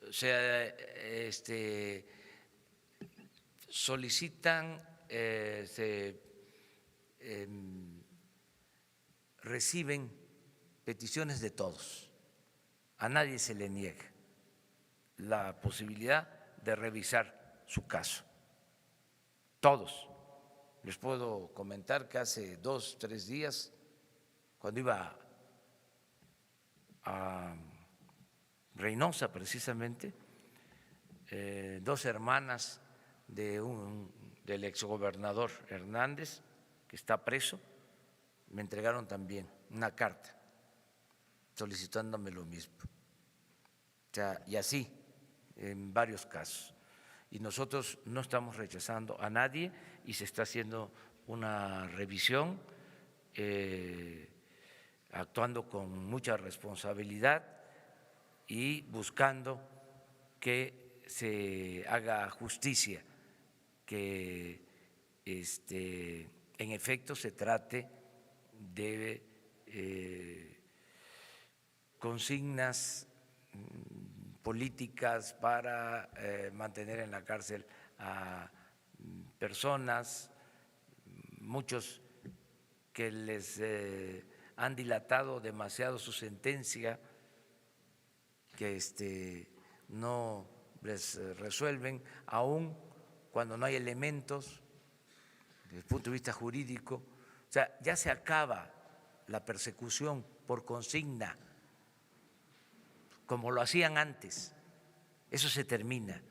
O sea, solicitan, reciben peticiones de todos. A nadie se le niega la posibilidad de revisar su caso. Todos. Les puedo comentar que hace 2 o 3 días, cuando iba a Reynosa precisamente, 2 hermanas del exgobernador Hernández, que está preso, me entregaron también una carta solicitándome lo mismo. O sea, y así en varios casos. Y nosotros no estamos rechazando a nadie y se está haciendo una revisión, actuando con mucha responsabilidad y buscando que se haga justicia, que en efecto se trate de consignas políticas para mantener en la cárcel a personas, muchos que les han dilatado demasiado su sentencia, que no les resuelven, aun cuando no hay elementos desde el punto de vista jurídico. O sea, ya se acaba la persecución por consigna, como lo hacían antes. Eso se termina.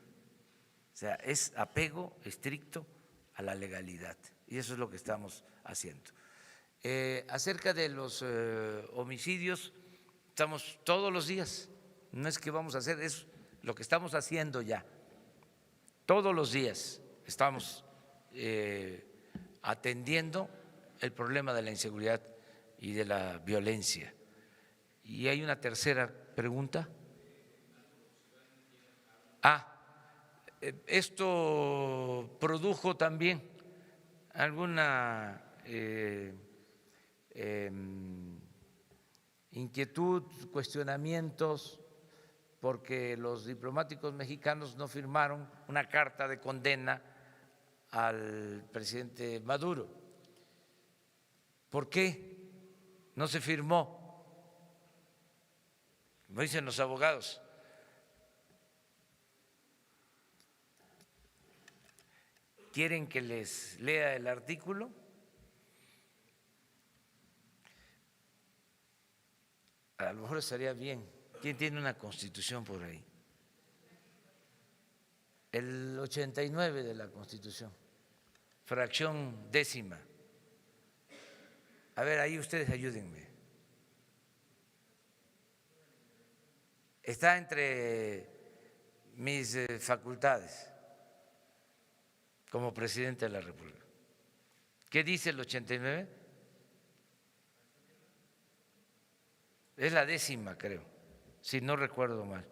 O sea, es apego estricto a la legalidad y eso es lo que estamos haciendo. Acerca de los homicidios, estamos todos los días, no es que vamos a hacer, es lo que estamos haciendo ya. Todos los días estamos atendiendo el problema de la inseguridad y de la violencia. Y hay una tercera pregunta. Esto produjo también alguna inquietud, cuestionamientos, porque los diplomáticos mexicanos no firmaron una carta de condena al presidente Maduro. ¿Por qué no se firmó? Como dicen los abogados, ¿quieren que les lea el artículo? A lo mejor estaría bien. ¿Quién tiene una constitución por ahí? El 89 de la Constitución, fracción 10ª. A ver, ahí ustedes ayúdenme. Está entre mis facultades como presidente de la República. ¿Qué dice el 89? Es la 10ª, creo, si no recuerdo mal.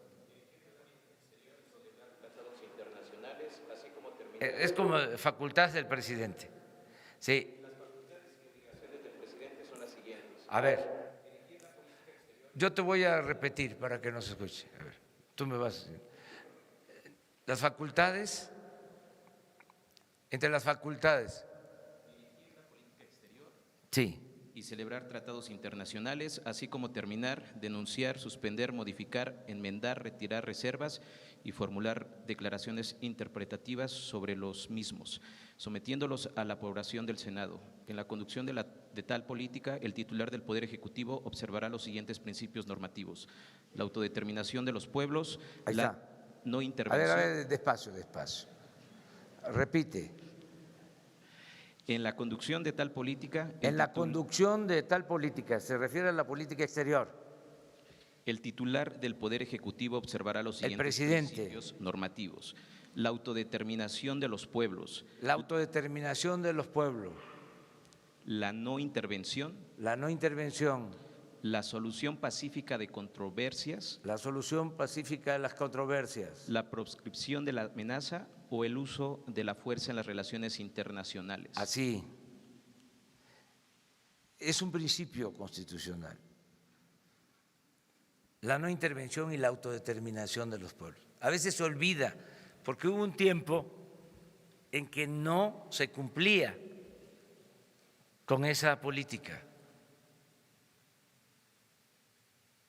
Es como facultad del presidente. Sí. Las facultades y obligaciones del presidente son las siguientes. A ver, yo te voy a repetir para que no se escuche. A ver, tú me vas. Las facultades, entre las facultades. Dirigir la política exterior. Sí. Y celebrar tratados internacionales, así como terminar, denunciar, suspender, modificar, enmendar, retirar reservas y formular declaraciones interpretativas sobre los mismos. sometiéndolos a la aprobación del Senado. En la conducción de tal política, el titular del Poder Ejecutivo observará los siguientes principios normativos: la autodeterminación de los pueblos, Ahí la está. no A intervención. ver, despacio, despacio. Repite. En la conducción de tal política, En la conducción de tal política, se refiere a la política exterior. el titular del Poder Ejecutivo observará los El siguientes presidente. principios normativos: la autodeterminación de los pueblos, La autodeterminación de los pueblos, la no intervención, la no intervención, la solución pacífica de controversias, la solución pacífica de las controversias, la proscripción de la amenaza o el uso de la fuerza en las relaciones internacionales. así. Es un principio constitucional. La no intervención y la autodeterminación de los pueblos. A veces se olvida, porque hubo un tiempo en que no se cumplía con esa política.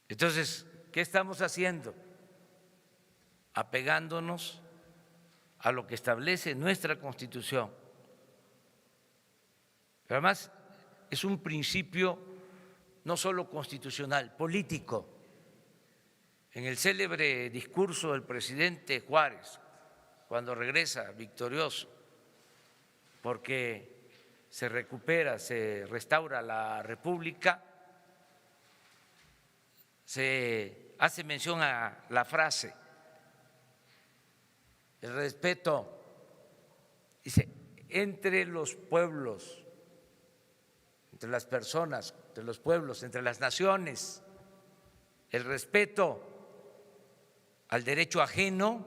Entonces, ¿qué estamos haciendo? Apegándonos a lo que establece nuestra Constitución. Pero además, es un principio no solo constitucional, político. En el célebre discurso del presidente Juárez, cuando regresa victorioso, porque se recupera, se restaura la República, se hace mención a la frase, el respeto, dice, entre los pueblos, entre las personas, entre los pueblos, entre las naciones, el respeto al derecho ajeno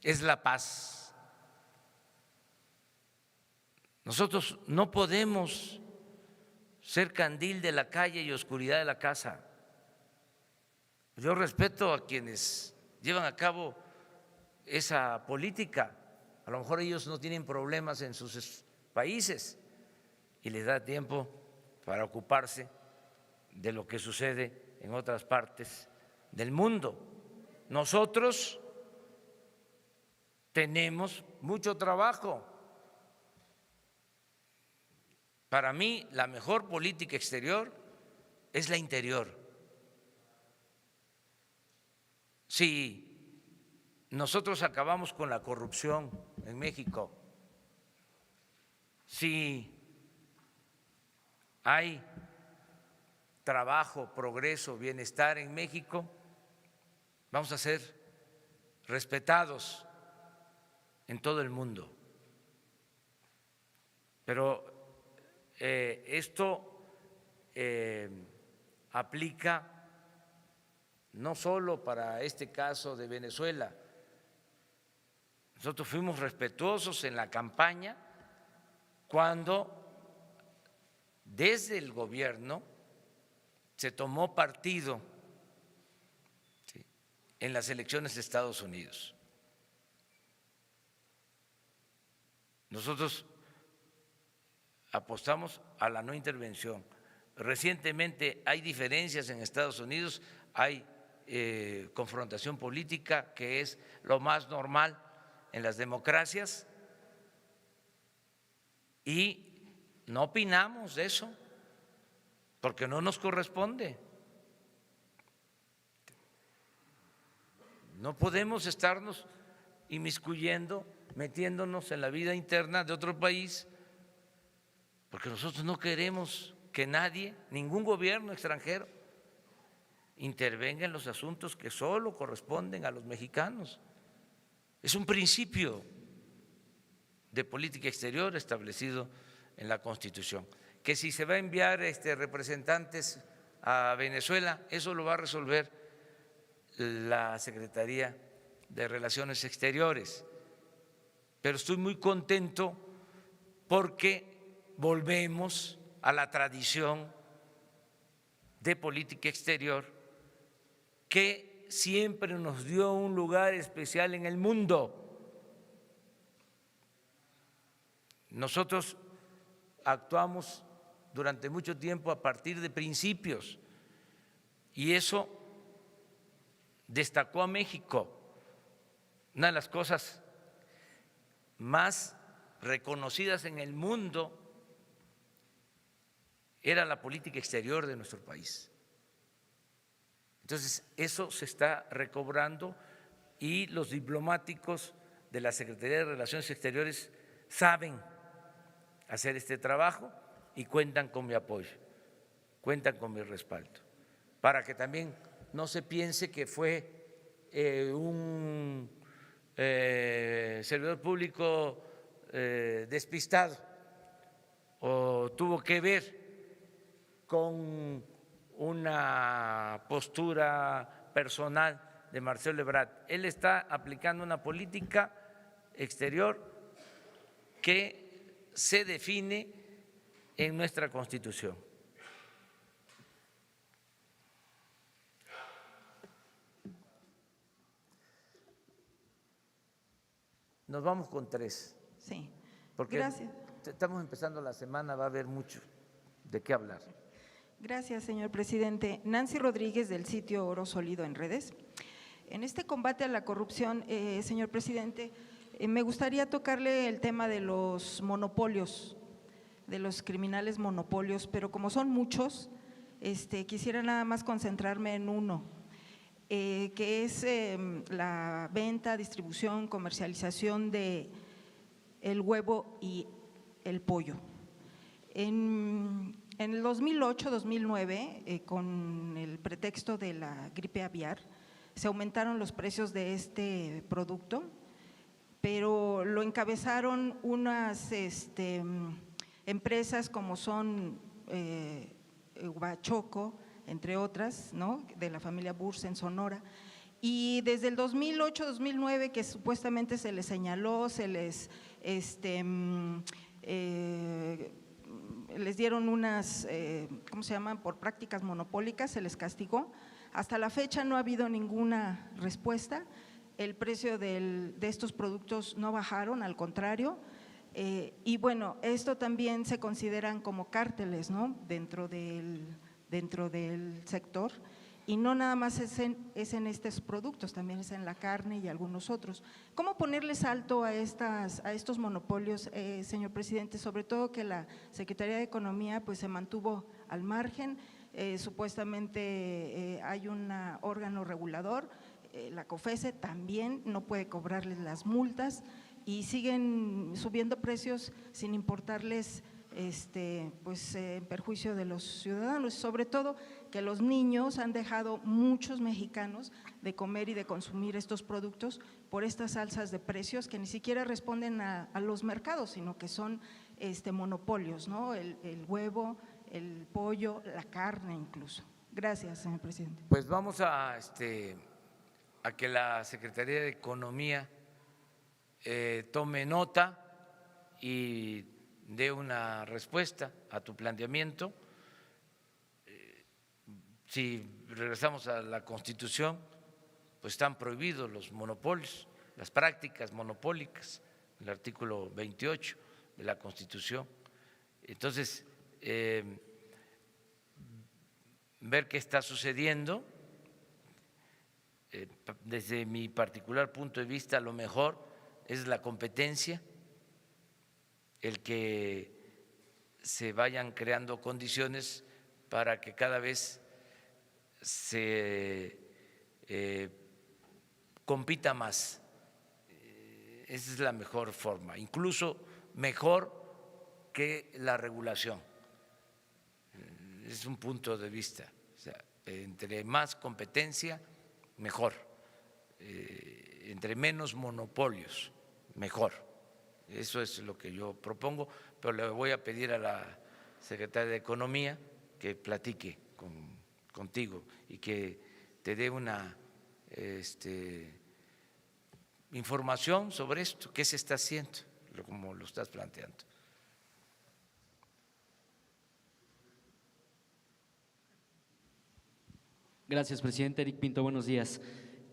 es la paz. Nosotros no podemos ser candil de la calle y oscuridad de la casa. Yo respeto a quienes llevan a cabo esa política. A lo mejor ellos no tienen problemas en sus países y les da tiempo para ocuparse de lo que sucede en otras partes del mundo. Nosotros tenemos mucho trabajo. Para mí, la mejor política exterior es la interior. Si nosotros acabamos con la corrupción en México, si hay trabajo, progreso, bienestar en México, vamos a ser respetados en todo el mundo. Pero esto aplica no solo para este caso de Venezuela. Nosotros fuimos respetuosos en la campaña cuando desde el gobierno se tomó partido en las elecciones de Estados Unidos. Nosotros apostamos a la no intervención. Recientemente hay diferencias en Estados Unidos, hay confrontación política, que es lo más normal en las democracias, y no opinamos de eso porque no nos corresponde. No podemos estarnos inmiscuyendo, metiéndonos en la vida interna de otro país, porque nosotros no queremos que nadie, ningún gobierno extranjero, intervenga en los asuntos que solo corresponden a los mexicanos. Es un principio de política exterior establecido en la Constitución. Que si se va a enviar representantes a Venezuela, eso lo va a resolver la Secretaría de Relaciones Exteriores. Pero estoy muy contento porque volvemos a la tradición de política exterior que siempre nos dio un lugar especial en el mundo. Nosotros actuamos durante mucho tiempo a partir de principios y eso destacó a México. Una de las cosas más reconocidas en el mundo era la política exterior de nuestro país. Entonces, eso se está recobrando y los diplomáticos de la Secretaría de Relaciones Exteriores saben hacer este trabajo y cuentan con mi apoyo, cuentan con mi respaldo, para que también no se piense que fue un servidor público despistado o tuvo que ver con una postura personal de Marcelo Ebrard. Él está aplicando una política exterior que se define en nuestra Constitución. Nos vamos con 3. Sí. Porque Gracias. estamos empezando la semana, va a haber mucho de qué hablar. Gracias, señor presidente. Nancy Rodríguez, del sitio Oro Sólido en Redes. En este combate a la corrupción, señor presidente, me gustaría tocarle el tema de los monopolios, de los criminales monopolios, pero como son muchos, quisiera nada más concentrarme en uno, que es la venta, distribución, comercialización de el huevo y el pollo. En el 2008-2009, con el pretexto de la gripe aviar, se aumentaron los precios de este producto, pero lo encabezaron unas empresas como son Huachoco, entre otras, ¿no?, de la familia Burs en Sonora. Y desde el 2008-2009, que supuestamente se les señaló, se les dieron unas, ¿cómo se llaman?, por prácticas monopólicas, se les castigó. Hasta la fecha no ha habido ninguna respuesta. El precio de estos productos no bajaron, al contrario. Y bueno, esto también se consideran como cárteles, ¿no?, dentro del sector. Y no nada más es en estos productos, también es en la carne y algunos otros. ¿Cómo ponerles alto a estos monopolios, señor presidente? Sobre todo que la Secretaría de Economía pues se mantuvo al margen, supuestamente hay un órgano regulador, la COFESE también no puede cobrarles las multas y siguen subiendo precios sin importarles en perjuicio de los ciudadanos, sobre todo que los niños han dejado muchos mexicanos de comer y de consumir estos productos por estas alzas de precios que ni siquiera responden a los mercados, sino que son monopolios, ¿no? El huevo, el pollo, la carne incluso. Gracias, señor presidente. Pues vamos a que la Secretaría de Economía tome nota y dé una respuesta a tu planteamiento. Si regresamos a la Constitución, pues están prohibidos los monopolios, las prácticas monopólicas, el artículo 28 de la Constitución. Entonces, ver qué está sucediendo. Desde mi particular punto de vista, lo mejor es la competencia, el que se vayan creando condiciones para que cada vez se compita más. Esa es la mejor forma, incluso mejor que la regulación. Es un punto de vista. O sea, entre más competencia, mejor. Entre menos monopolios, mejor. Eso es lo que yo propongo, pero le voy a pedir a la Secretaria de Economía que platique contigo y que te dé una información sobre esto, qué se está haciendo, como lo estás planteando. Gracias, presidente. Eric Pinto, buenos días.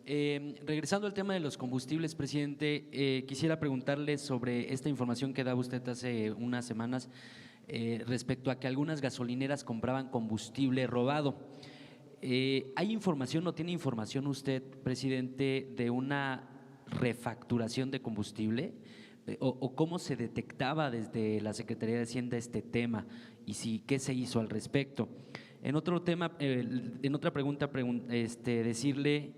Regresando al tema de los combustibles, presidente, quisiera preguntarle sobre esta información que daba usted hace unas semanas respecto a que algunas gasolineras compraban combustible robado. ¿Hay información o tiene información usted, presidente, de una refacturación de combustible? o cómo se detectaba desde la Secretaría de Hacienda este tema y si qué se hizo al respecto. En otro tema, en otra pregunta, decirle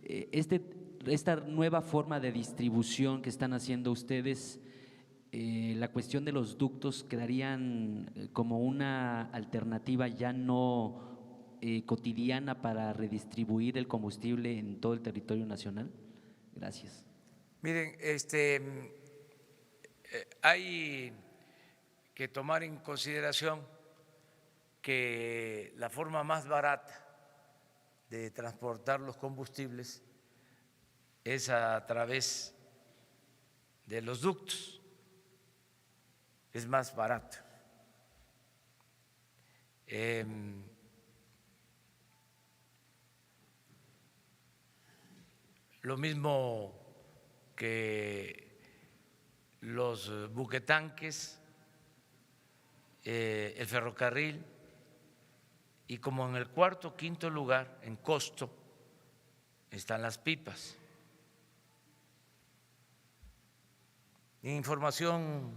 esta nueva forma de distribución que están haciendo ustedes, la cuestión de los ductos quedarían como una alternativa ya no cotidiana para redistribuir el combustible en todo el territorio nacional. Gracias. Miren, hay que tomar en consideración que la forma más barata de transportar los combustibles es a través de los ductos, es más barato. Lo mismo que los buquetanques, el ferrocarril, y como en el cuarto o quinto lugar en costo están las pipas. Información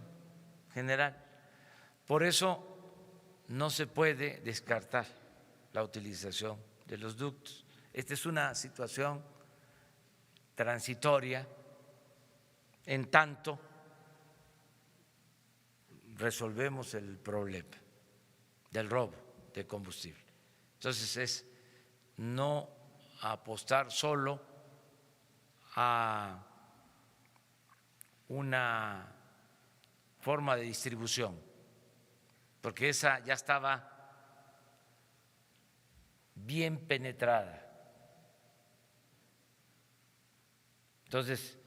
general. Por eso no se puede descartar la utilización de los ductos. Esta es una situación transitoria, en tanto resolvemos el problema del robo de combustible. Entonces es no apostar solo a una forma de distribución, porque esa ya estaba bien penetrada. Entonces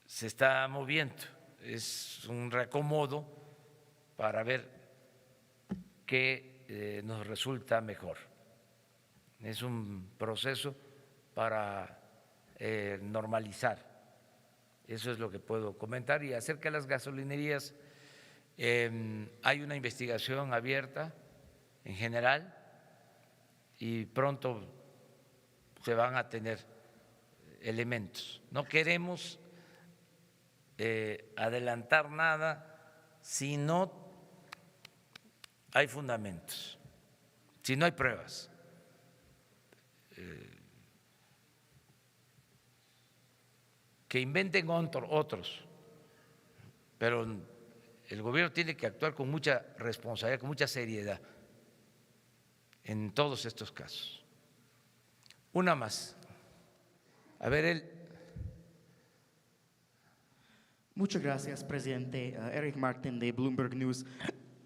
se está moviendo, es un reacomodo para ver qué nos resulta mejor. Es un proceso para normalizar. Eso es lo que puedo comentar. Y acerca de las gasolinerías, hay una investigación abierta en general y pronto se van a tener elementos. No queremos adelantar nada si no hay fundamentos, si no hay pruebas. Que inventen otros, pero el gobierno tiene que actuar con mucha responsabilidad, con mucha seriedad en todos estos casos. Una más. A ver, él. Muchas gracias, presidente. Eric Martin de Bloomberg News.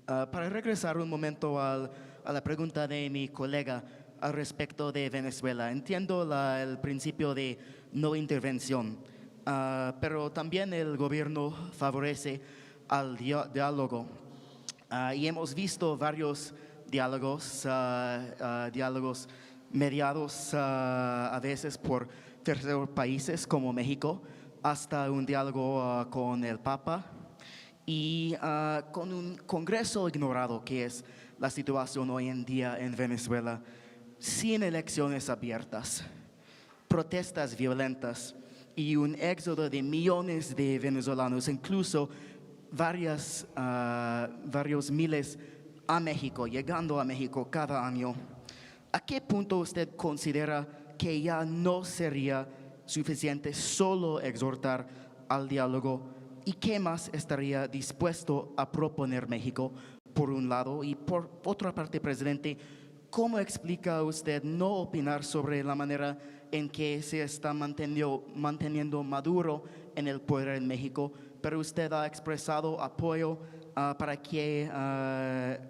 Para regresar un momento a la pregunta de mi colega al respecto de Venezuela, entiendo el principio de no intervención, pero también el gobierno favorece al diálogo y hemos visto varios diálogos mediados a veces por terceros países como México, hasta un diálogo con el Papa y con un Congreso ignorado, que es la situación hoy en día en Venezuela, sin elecciones abiertas, protestas violentas y un éxodo de millones de venezolanos, incluso varios miles a México, llegando a México cada año. ¿A qué punto usted considera que ya no sería suficiente solo exhortar al diálogo y qué más estaría dispuesto a proponer México, por un lado? Y por otra parte, presidente, ¿cómo explica usted no opinar sobre la manera en que se está manteniendo Maduro en el poder en México, pero usted ha expresado apoyo para que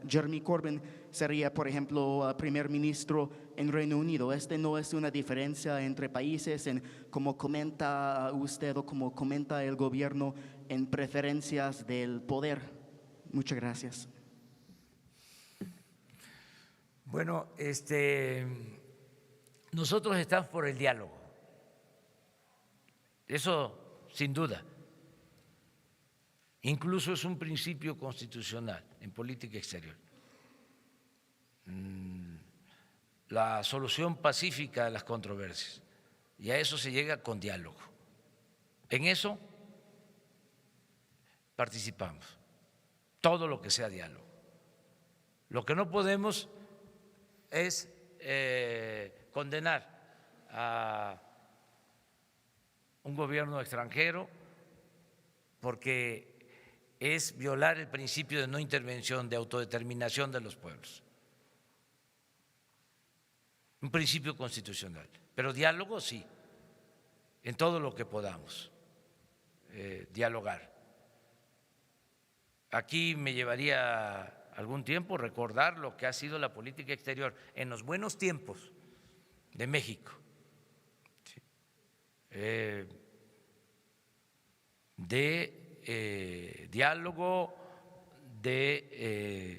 Jeremy Corbyn sería, por ejemplo, primer ministro en Reino Unido? ¿Este no es una diferencia entre países en cómo comenta usted o cómo comenta el gobierno en preferencias del poder? Muchas gracias. Bueno, nosotros estamos por el diálogo, eso sin duda. Incluso es un principio constitucional en política exterior. La solución pacífica de las controversias, y a eso se llega con diálogo. En eso participamos, todo lo que sea diálogo. Lo que no podemos es condenar a un gobierno extranjero porque es violar el principio de no intervención, de autodeterminación de los pueblos. Un principio constitucional, pero diálogo sí, en todo lo que podamos dialogar. Aquí me llevaría algún tiempo recordar lo que ha sido la política exterior en los buenos tiempos de México, de diálogo, de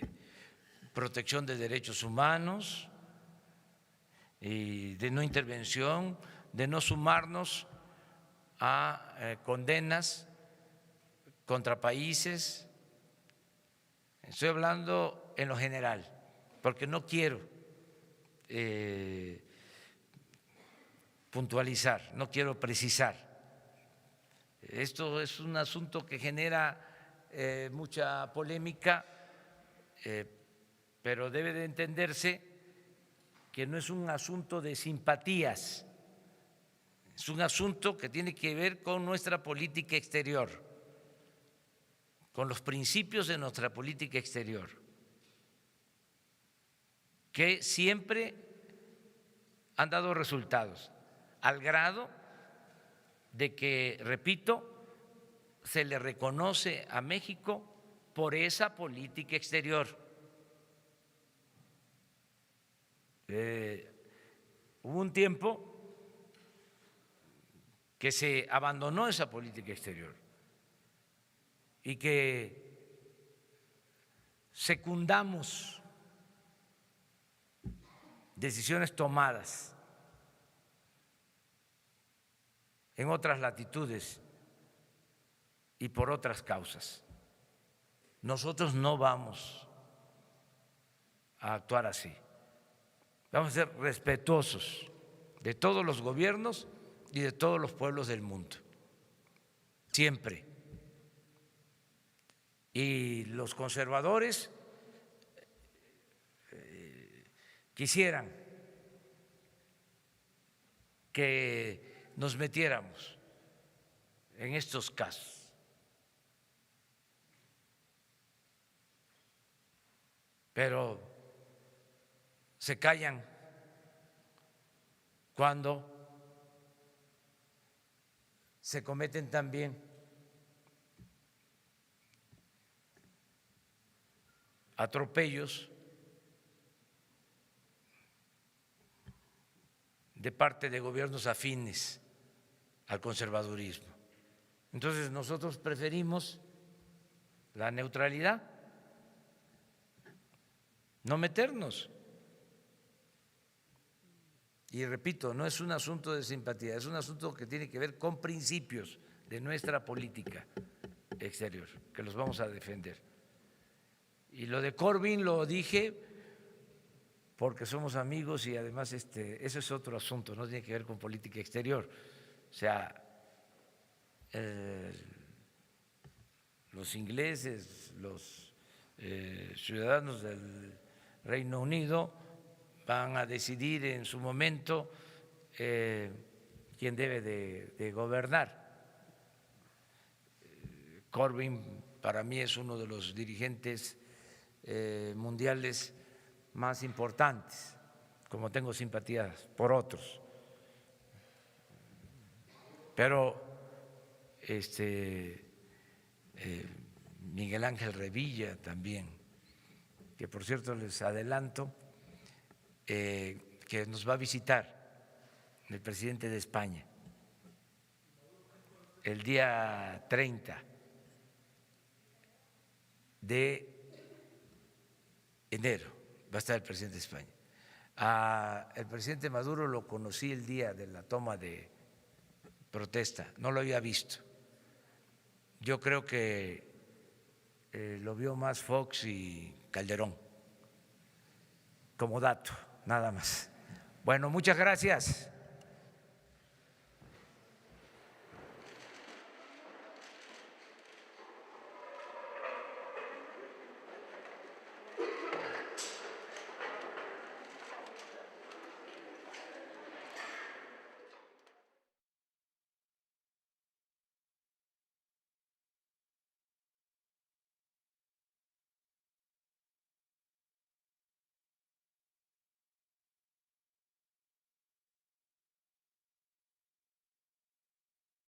protección de derechos humanos y de no intervención, de no sumarnos a condenas contra países. Estoy hablando en lo general, porque no quiero puntualizar, no quiero precisar. Esto es un asunto que genera mucha polémica, pero debe de entenderse que no es un asunto de simpatías, es un asunto que tiene que ver con nuestra política exterior, con los principios de nuestra política exterior, que siempre han dado resultados, al grado de que, repito, se le reconoce a México por esa política exterior. Hubo un tiempo que se abandonó esa política exterior y que secundamos decisiones tomadas en otras latitudes y por otras causas. Nosotros no vamos a actuar así. Vamos a ser respetuosos de todos los gobiernos y de todos los pueblos del mundo, siempre. Y los conservadores quisieran que nos metiéramos en estos casos, pero se callan cuando se cometen también atropellos de parte de gobiernos afines al conservadurismo. Entonces nosotros preferimos la neutralidad, no meternos. Y repito, no es un asunto de simpatía, es un asunto que tiene que ver con principios de nuestra política exterior, que los vamos a defender. Y lo de Corbyn lo dije porque somos amigos y además eso es otro asunto, no tiene que ver con política exterior. O sea, los ingleses, los ciudadanos del Reino Unido van a decidir en su momento quién debe de gobernar. Corbyn para mí es uno de los dirigentes mundiales más importantes, como tengo simpatías por otros. Pero Miguel Ángel Revilla también, que por cierto les adelanto que nos va a visitar el presidente de España el día 30 de enero, va a estar el presidente de España. El presidente Maduro lo conocí el día de la toma de protesta, no lo había visto. Yo creo que lo vio más Fox y Calderón, como dato, nada más. Bueno, muchas gracias.